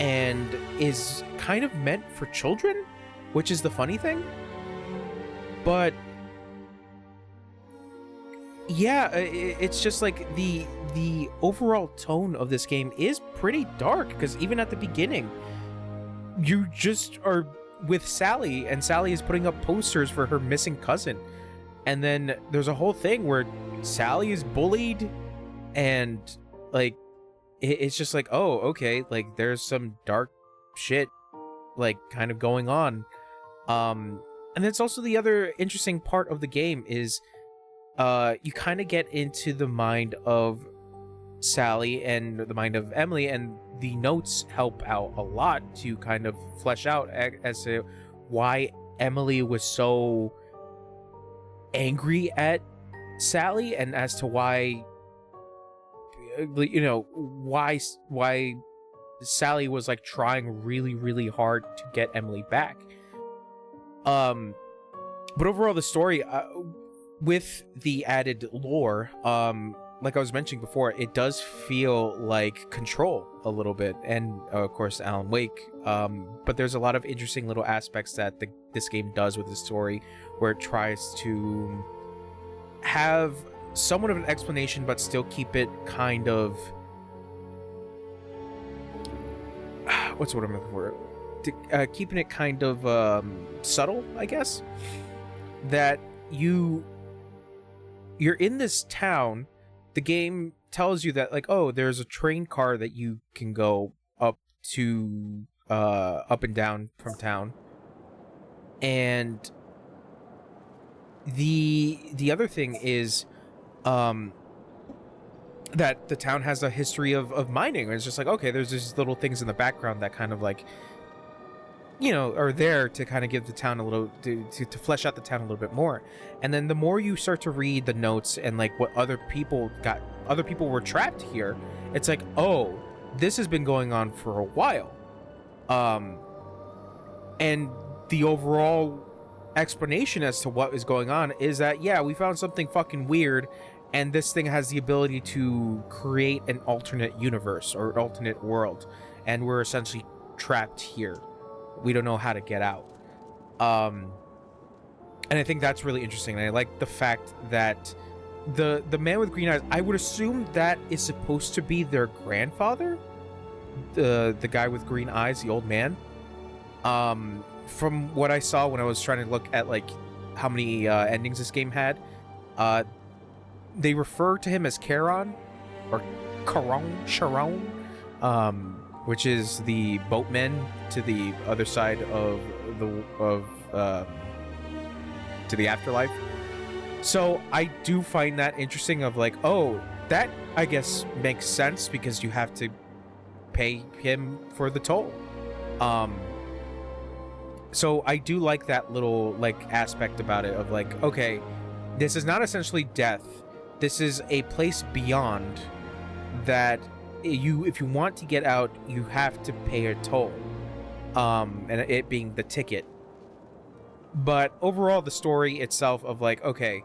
and is kind of meant for children, which is the funny thing. But yeah, it's just like the overall tone of this game is pretty dark, because even at the beginning you just are with Sally, and Sally is putting up posters for her missing cousin, and then there's a whole thing where Sally is bullied, and like it's just like, oh, okay, like there's some dark shit like kind of going on. And it's also the other interesting part of the game is you kind of get into the mind of Sally and the mind of Emily, and the notes help out a lot to kind of flesh out as to why Emily was so angry at Sally, and as to why, you know, why Sally was like trying really hard to get Emily back. But overall, the story, with the added lore, like I was mentioning before, it does feel like Control a little bit, and of course Alan Wake. But there's a lot of interesting little aspects that this game does with the story, where it tries to have somewhat of an explanation, but still keep it kind of what's what I'm looking for? Keeping it kind of subtle, I guess. That you're in this town. The game tells you that, like, oh, there's a train car that you can go up to, up and down from town. And the other thing is, that the town has a history of mining. It's just like, okay, there's these little things in the background that kind of like, you know, are there to kind of give the town a little, to flesh out the town a little bit more. And then the more you start to read the notes and like what other people were trapped here, it's like, oh, this has been going on for a while. And the overall explanation as to what is going on is that, yeah, we found something fucking weird, and this thing has the ability to create an alternate universe or an alternate world, and we're essentially trapped here. We don't know how to get out. And I think that's really interesting. And I like the fact that the man with green eyes, I would assume that is supposed to be their grandfather, the guy with green eyes, the old man. From what I saw when I was trying to look at like how many endings this game had, they refer to him as Charon, or Charon, which is the boatmen to the other side of to the afterlife. So I do find that interesting of like, oh, that I guess makes sense because you have to pay him for the toll. So I do like that little like aspect about it of like, okay, this is not essentially death. This is a place beyond that if you want to get out, you have to pay a toll. And it being the ticket. But overall, the story itself of like, okay,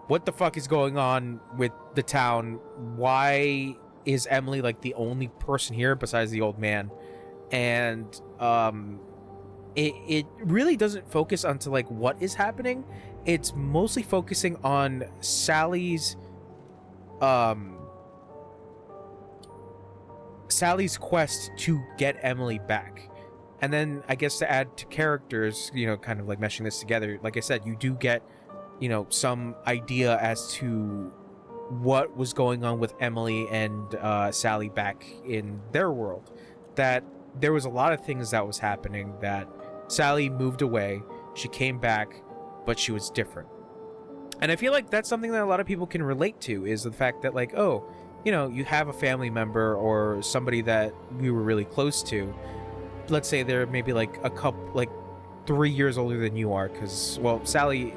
what the fuck is going on with the town? Why is Emily like the only person here besides the old man? And it really doesn't focus onto like what is happening. It's mostly focusing on Sally's quest to get Emily back. And then I guess to add to characters, you know, kind of like meshing this together, like I said, you do get, you know, some idea as to what was going on with Emily and Sally back in their world. That there was a lot of things that was happening, that Sally moved away, she came back, but she was different. And I feel like that's something that a lot of people can relate to, is the fact that like, oh, you know, you have a family member or somebody that you were really close to. Let's say they're maybe like a couple, like 3 years older than you are, because, well, Sally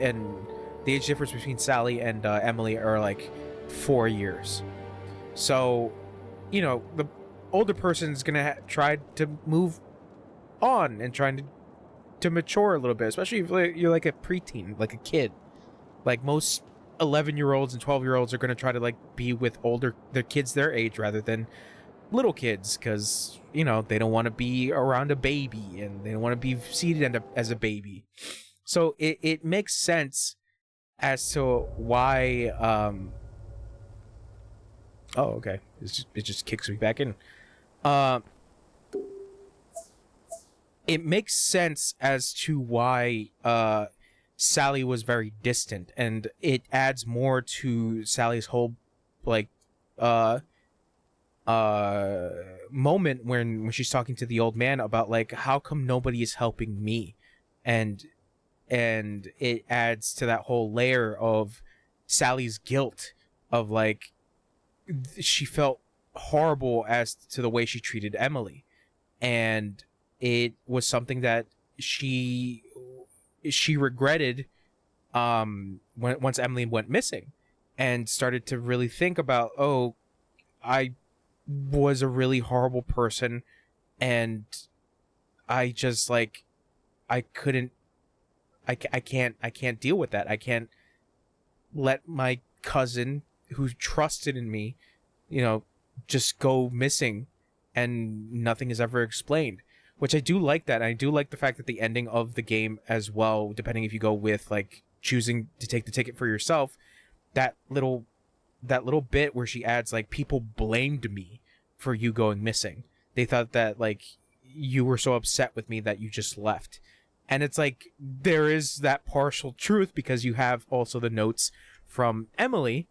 and the age difference between Sally and Emily are like 4 years. So, you know, the older person's gonna try to move on and trying to mature a little bit, especially if you're like a preteen, like a kid. Like most 11-year-olds and 12-year-olds are gonna try to like be with their kids their age rather than little kids, because, you know, they don't want to be around a baby and they don't want to be seated as a baby. So it makes sense as to why oh, okay, it just kicks me back in. It makes sense as to why Sally was very distant, and it adds more to Sally's whole like moment when she's talking to the old man about like, how come nobody is helping me, and it adds to that whole layer of Sally's guilt of like, she felt horrible as to the way she treated Emily, and it was something that she regretted once Emily went missing, and started to really think about, oh, I was a really horrible person, and I just like, I can't deal with that. I can't let my cousin who trusted in me, you know, just go missing and nothing is ever explained. Which I do like that. I do like the fact that the ending of the game as well, depending if you go with like choosing to take the ticket for yourself, that little bit where she adds like, people blamed me for you going missing. They thought that like you were so upset with me that you just left. And it's like, there is that partial truth, because you have also the notes from Emily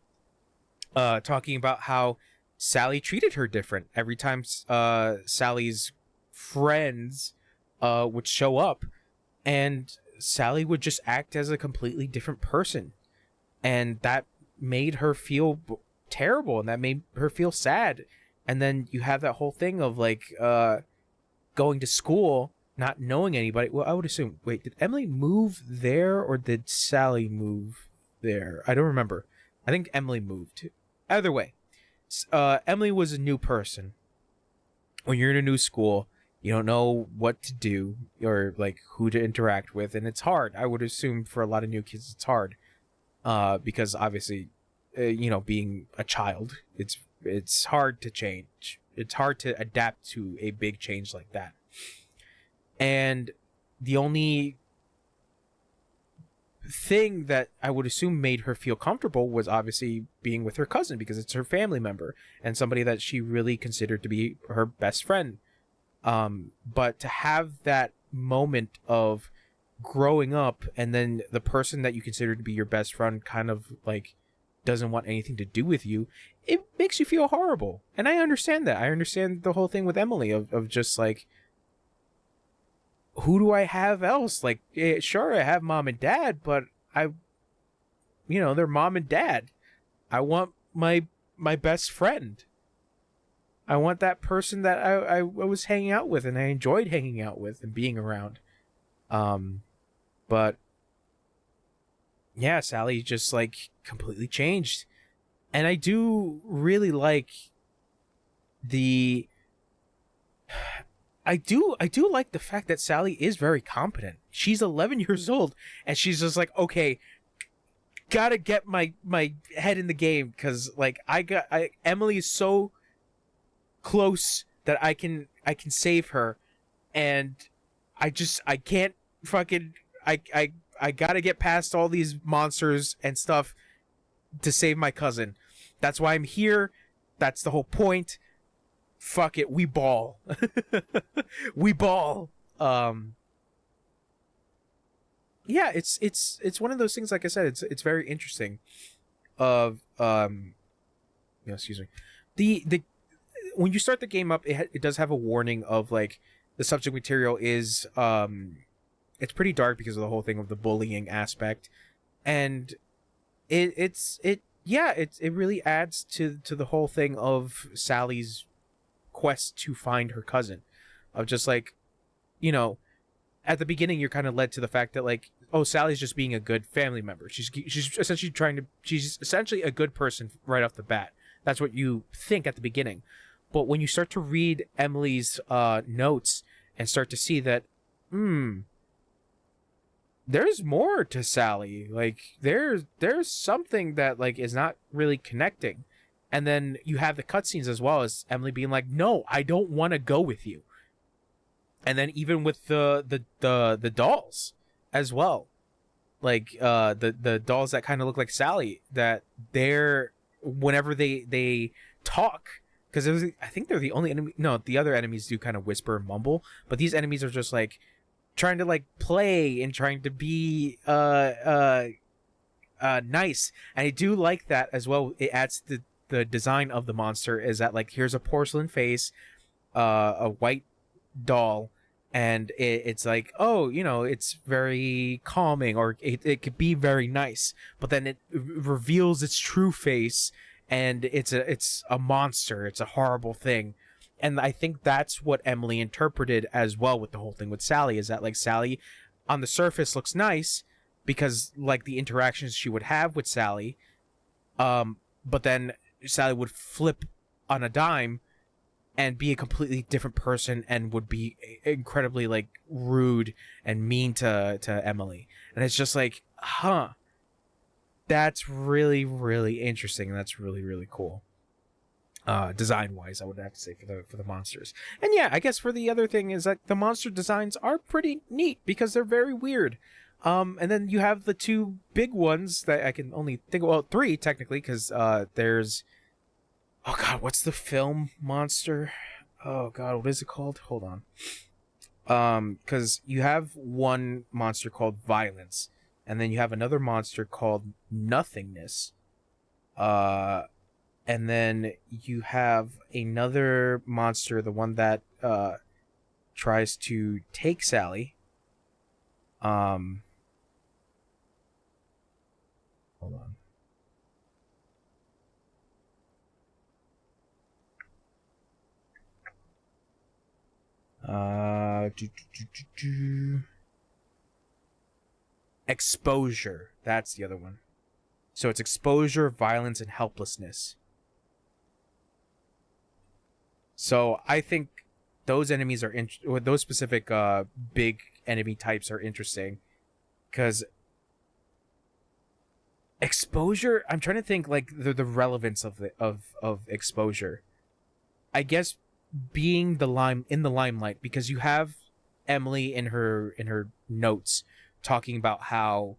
talking about how Sally treated her different. Every time Sally's friends would show up, and Sally would just act as a completely different person, and that made her feel terrible, and that made her feel sad. And then you have that whole thing of like going to school, not knowing anybody. Well, I would assume, wait, did Emily move there or did Sally move there? I don't remember. I think Emily moved. Either way, Emily was a new person. When you're in a new school, you don't know what to do or like who to interact with, and it's hard. I would assume for a lot of new kids it's hard, because obviously, you know, being a child, it's hard to change. It's hard to adapt to a big change like that. And the only thing that I would assume made her feel comfortable was obviously being with her cousin, because it's her family member and somebody that she really considered to be her best friend. But to have that moment of growing up, and then the person that you consider to be your best friend kind of like doesn't want anything to do with you, it makes you feel horrible. And I understand that. I understand the whole thing with Emily of just like, who do I have else? Like, sure, I have mom and dad, but they're mom and dad. I want my best friend. I want that person that I was hanging out with and I enjoyed hanging out with and being around. But yeah, Sally just like completely changed. And I do really like I do like the fact that Sally is very competent. She's 11 years old and she's just like, okay, gotta get my head in the game, because like Emily is so close that I can save her, and I can't fucking I gotta get past all these monsters and stuff to save my cousin. That's why I'm here. That's the whole point. Fuck it, we ball. We ball. Yeah, it's one of those things, like I said, it's very interesting. Excuse me. The when you start the game up, it does have a warning of like the subject material is it's pretty dark because of the whole thing of the bullying aspect, and it really adds to the whole thing of Sally's quest to find her cousin, of just like, at the beginning you're kind of led to the fact that like, oh, Sally's just being a good family member. She's essentially a good person right off the bat. That's what you think at the beginning. But when you start to read Emily's notes and start to see that, there's more to Sally. Like there's something that like is not really connecting. And then you have the cutscenes as well as Emily being like, no, I don't want to go with you. And then even with the dolls as well, like the dolls that kind of look like Sally, that they're, whenever they talk, because I think they're the only enemy. No, the other enemies do kind of whisper and mumble, but these enemies are just like trying to like play and trying to be nice. And I do like that as well. It adds to the design of the monster, is that like, here's a porcelain face, a white doll, and it's like, oh, it's very calming, or it could be very nice, but then it reveals its true face, and it's a monster. It's a horrible thing. And I think that's what Emily interpreted as well with the whole thing with Sally, is that like Sally on the surface looks nice because like the interactions she would have with Sally, but then Sally would flip on a dime and be a completely different person and would be incredibly like rude and mean to Emily. And it's just like, that's really, really interesting, and that's really, really cool. Design wise, I would have to say for the monsters. And yeah, I guess for the other thing is that the monster designs are pretty neat because they're very weird. And then you have the two big ones that I can only think of, well, three technically, because there's, oh god, what's the film monster? Oh god, what is it called? Hold on. Because you have one monster called Violence, and then you have another monster called Nothingness. And then you have another monster, the one that tries to take Sally. Hold on. Exposure. That's the other one. So it's Exposure, Violence, and Helplessness. So I think those enemies are or those specific big enemy types are interesting, because Exposure, I'm trying to think like the relevance of Exposure. I guess being in the limelight, because you have Emily in her notes talking about how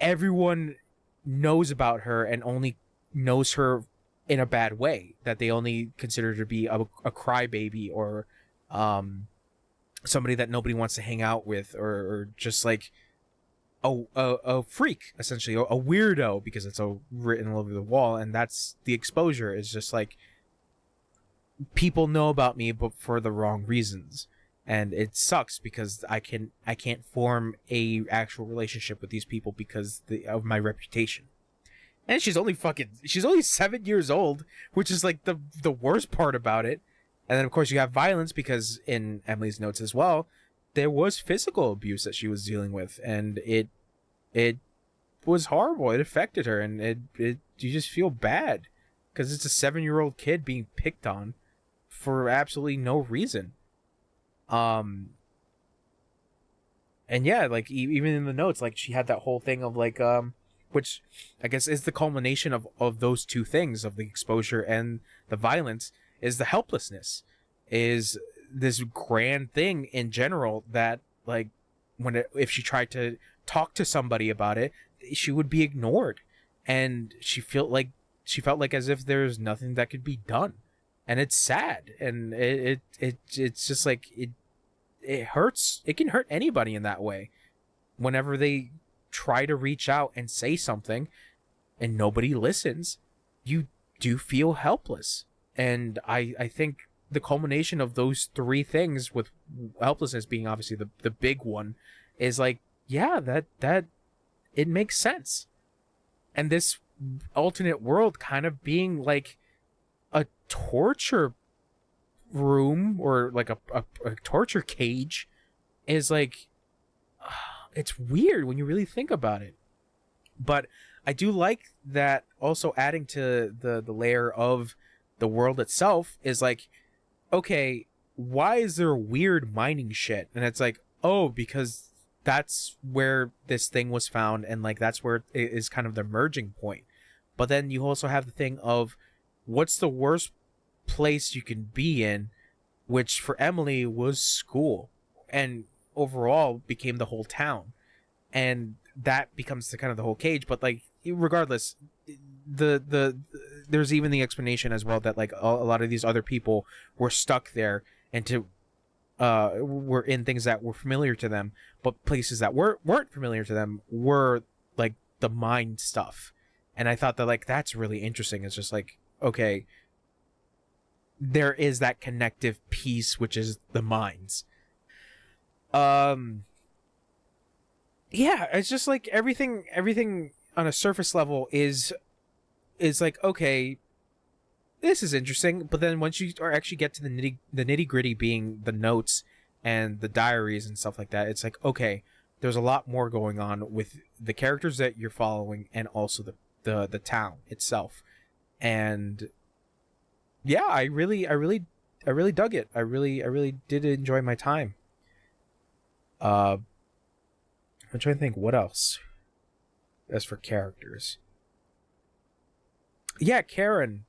everyone knows about her and only knows her in a bad way, that they only consider her to be a crybaby, or somebody that nobody wants to hang out with, or just like a freak, essentially, a weirdo, because it's so written all over the wall, and that's the exposure. Is just like, people know about me, but for the wrong reasons, and it sucks because I can't form a actual relationship with these people because of my reputation. And she's only 7 years old, which is like the worst part about it. And then of course you have violence, because in Emily's notes as well, there was physical abuse that she was dealing with, and it was horrible. It affected her, and it you just feel bad because it's a 7-year-old kid being picked on for absolutely no reason. And yeah, like even in the notes, like she had that whole thing of like which I guess is the culmination of those two things, of the exposure and the violence, is the helplessness, is this grand thing in general that, like, if she tried to talk to somebody about it, she would be ignored, and she felt like as if there's nothing that could be done, and it's sad, and it's just like it hurts. It can hurt anybody in that way, whenever they try to reach out and say something and nobody listens. You do feel helpless, and I think the culmination of those three things, with helplessness being obviously the big one, is like, yeah, that it makes sense. And this alternate world kind of being like a torture room, or like a torture cage, is like, it's weird when you really think about it. But I do like that also adding to the layer of the world itself is like, okay, why is there weird mining shit? And it's like, oh, because that's where this thing was found, and like that's where it is kind of the merging point. But then you also have the thing of, what's the worst place you can be in, which for Emily was school, and overall became the whole town, and that becomes the kind of the whole cage. But like, regardless, there's even the explanation as well that like a lot of these other people were stuck there, and were in things that were familiar to them, but places that weren't familiar to them were like the mine stuff. And I thought that, like, that's really interesting. It's just like, okay, there is that connective piece, which is the mines. Yeah, it's just like everything on a surface level is like, okay, this is interesting, but then once you actually get to the nitty gritty, being the notes and the diaries and stuff like that, it's like, okay, there's a lot more going on with the characters that you're following, and also the town itself. And yeah, I really dug it. I really did enjoy my time. I'm trying to think what else as for characters. Yeah, Charon,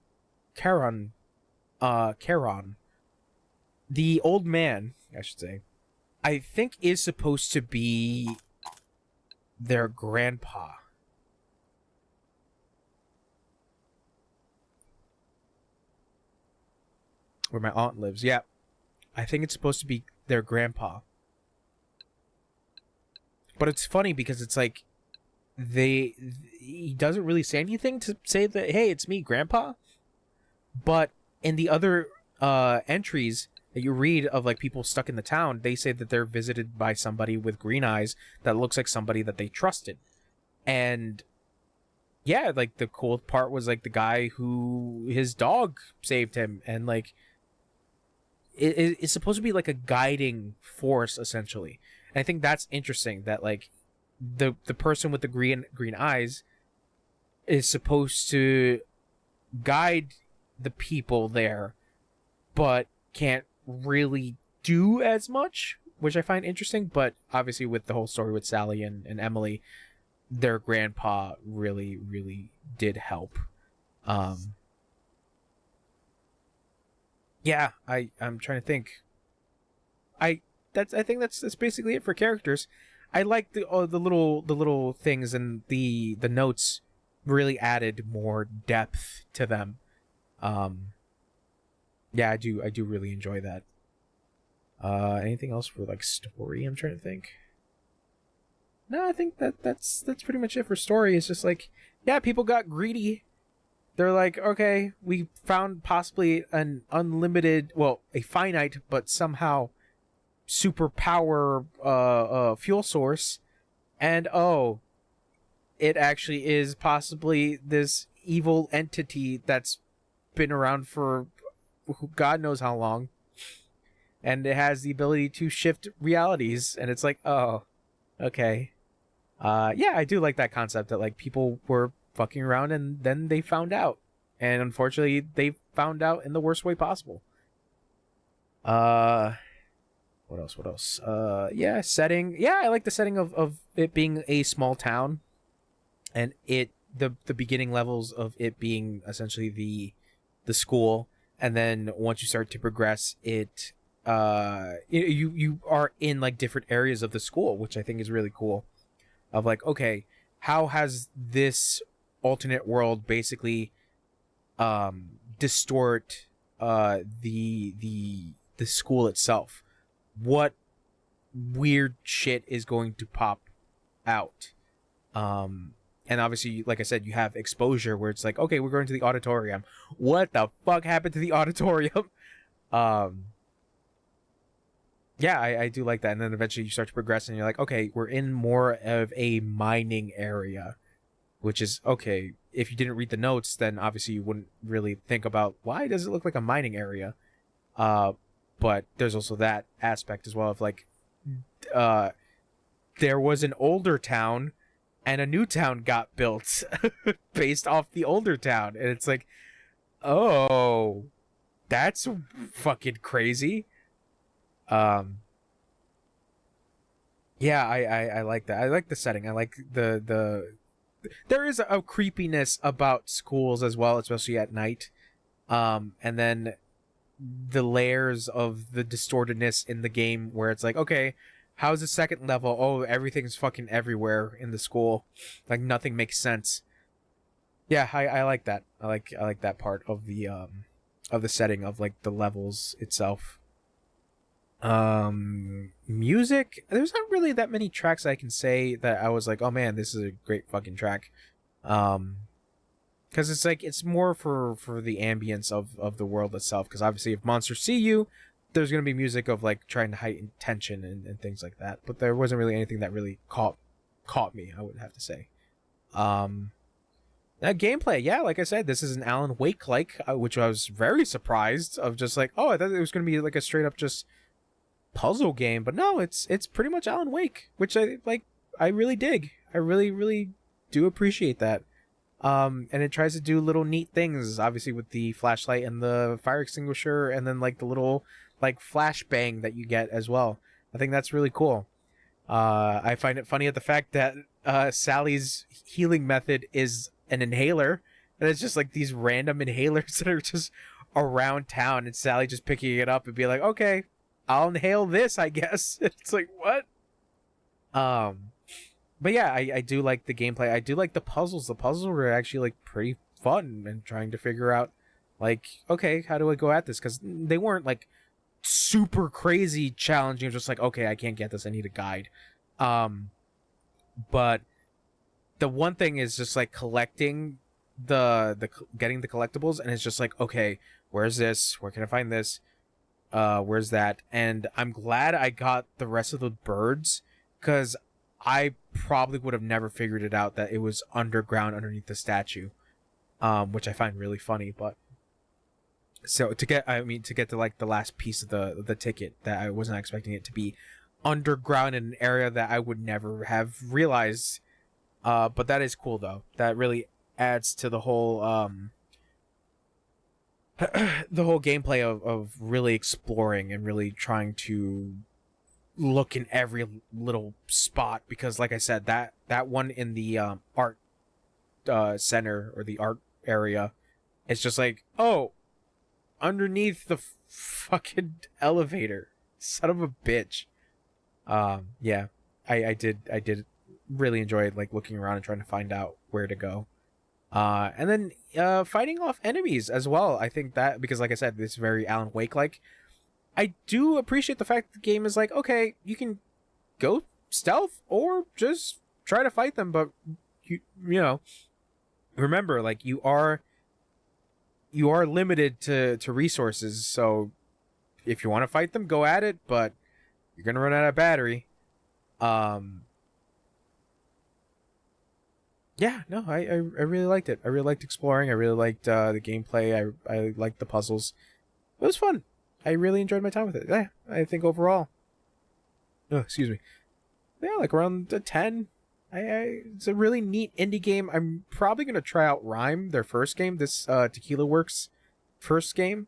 the old man, I should say, I think is supposed to be their grandpa. Where my aunt lives. Yeah, I think it's supposed to be their grandpa. But it's funny because it's like, he doesn't really say anything to say that, hey, it's me, grandpa. But in the other entries that you read of like people stuck in the town, they say that they're visited by somebody with green eyes that looks like somebody that they trusted. And yeah, like the cool part was like the guy who his dog saved him, and like it's supposed to be like a guiding force, essentially. And I think that's interesting, that like the person with the green eyes is supposed to guide the people there, but can't really do as much, which I find interesting. But obviously with the whole story with Sally and Emily, their grandpa really did help. Yeah, I'm trying to think. I think that's basically it for characters. I like the little things, and the notes really added more depth to them. Yeah, I do really enjoy that. Anything else for like story? I'm trying to think. no, I think that's pretty much it for story. It's just like, yeah, people got greedy. They're like, okay, we found possibly an unlimited, well, a finite, but somehow superpower fuel source, and oh, it actually is possibly this evil entity that's been around for God knows how long, and it has the ability to shift realities, and it's like, oh, okay. Yeah, I do like that concept that like people were fucking around and then they found out, and unfortunately they found out in the worst way possible. What else? Yeah, setting. Yeah, I like the setting of it being a small town, and the beginning levels of it being essentially the school, and then once you start to progress, you are in like different areas of the school, which I think is really cool. Of like, okay, how has this alternate world basically distort the school itself? What weird shit is going to pop out? And obviously, like I said, you have exposure where it's like, okay, we're going to the auditorium. What the fuck happened to the auditorium? Yeah, I do like that. And then eventually you start to progress and you're like, okay, we're in more of a mining area, which is okay. If you didn't read the notes, then obviously you wouldn't really think about why does it look like a mining area. But there's also that aspect as well of like, there was an older town and a new town got built based off the older town. And it's like, oh, that's fucking crazy. Yeah, I like that. I like the setting. I like the there is a creepiness about schools as well, especially at night. And then the layers of the distortedness in the game where it's like, okay, how's the second level? Oh, everything's fucking everywhere in the school. Like nothing makes sense. Yeah, I like that. I like that part of the setting of like the levels itself. Music, there's not really that many tracks I can say that I was like, oh man, this is a great fucking track. Because it's like, it's more for the ambience of the world itself, because obviously if monsters see you, there's going to be music of like trying to heighten tension and things like that, but there wasn't really anything that really caught me, I would have to say. That gameplay, yeah, like I said, this is an Alan Wake which I was very surprised of, just like, oh, I thought it was going to be like a straight up just puzzle game, but no, it's pretty much Alan Wake, which I really dig. I really do appreciate that. And it tries to do little neat things, obviously with the flashlight and the fire extinguisher, and then like the little like flashbang that you get as well. I think that's really cool. I find it funny at the fact that Sally's healing method is an inhaler, and it's just like these random inhalers that are just around town, and Sally just picking it up and be like, okay, I'll inhale this, I guess. It's like, what? But yeah, I do like the gameplay. I do like the puzzles. The puzzles were actually like pretty fun, and trying to figure out like, okay, how do I go at this? Because they weren't like super crazy challenging. Just like, okay, I can't get this, I need a guide. But the one thing is just like collecting getting the collectibles, and it's just like, okay, where's this? Where can I find this? Where's that? And I'm glad I got the rest of the birds, because I probably would have never figured it out that it was underground underneath the statue, which I find really funny. But so to get to like the last piece of the ticket, that I wasn't expecting it to be underground in an area that I would never have realized. But that is cool though. That really adds to the whole the whole gameplay of really exploring and really trying to look in every little spot, because like I said, that one in the art center, or the art area, it's just like, oh, underneath the fucking elevator, son of a bitch. Yeah, I did really enjoy like looking around and trying to find out where to go. And then fighting off enemies as well. I think that, because like I said, it's very Alan Wake like. I do appreciate the fact that the game is like, okay, you can go stealth or just try to fight them, but you know, remember, like, you are limited to resources, so if you want to fight them, go at it, but you're gonna run out of battery. Yeah, no, I really liked it. I really liked exploring. I really liked the gameplay. I liked the puzzles. It was fun. I really enjoyed my time with it. Yeah, I think overall. Oh, excuse me. Yeah, like around a 10. It's a really neat indie game. I'm probably gonna try out Rime, their first game, this Tequila Works first game,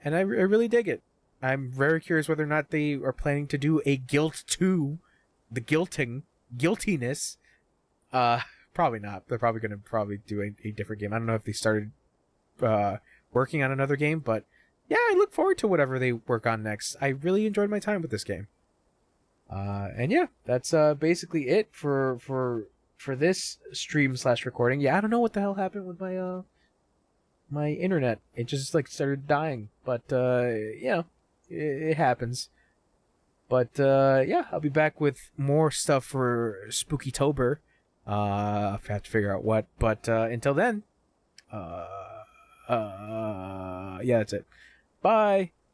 and I really dig it. I'm very curious whether or not they are planning to do a Gylt 2, the guiltiness. Probably not. They're probably going to do a different game. I don't know if they started working on another game, but yeah, I look forward to whatever they work on next. I really enjoyed my time with this game. And yeah, that's basically it for this stream/recording. Yeah, I don't know what the hell happened with my internet. It just like started dying, but yeah, it happens. But yeah, I'll be back with more stuff for Spooky-tober. I have to figure out what, but until then, yeah, that's it. Bye.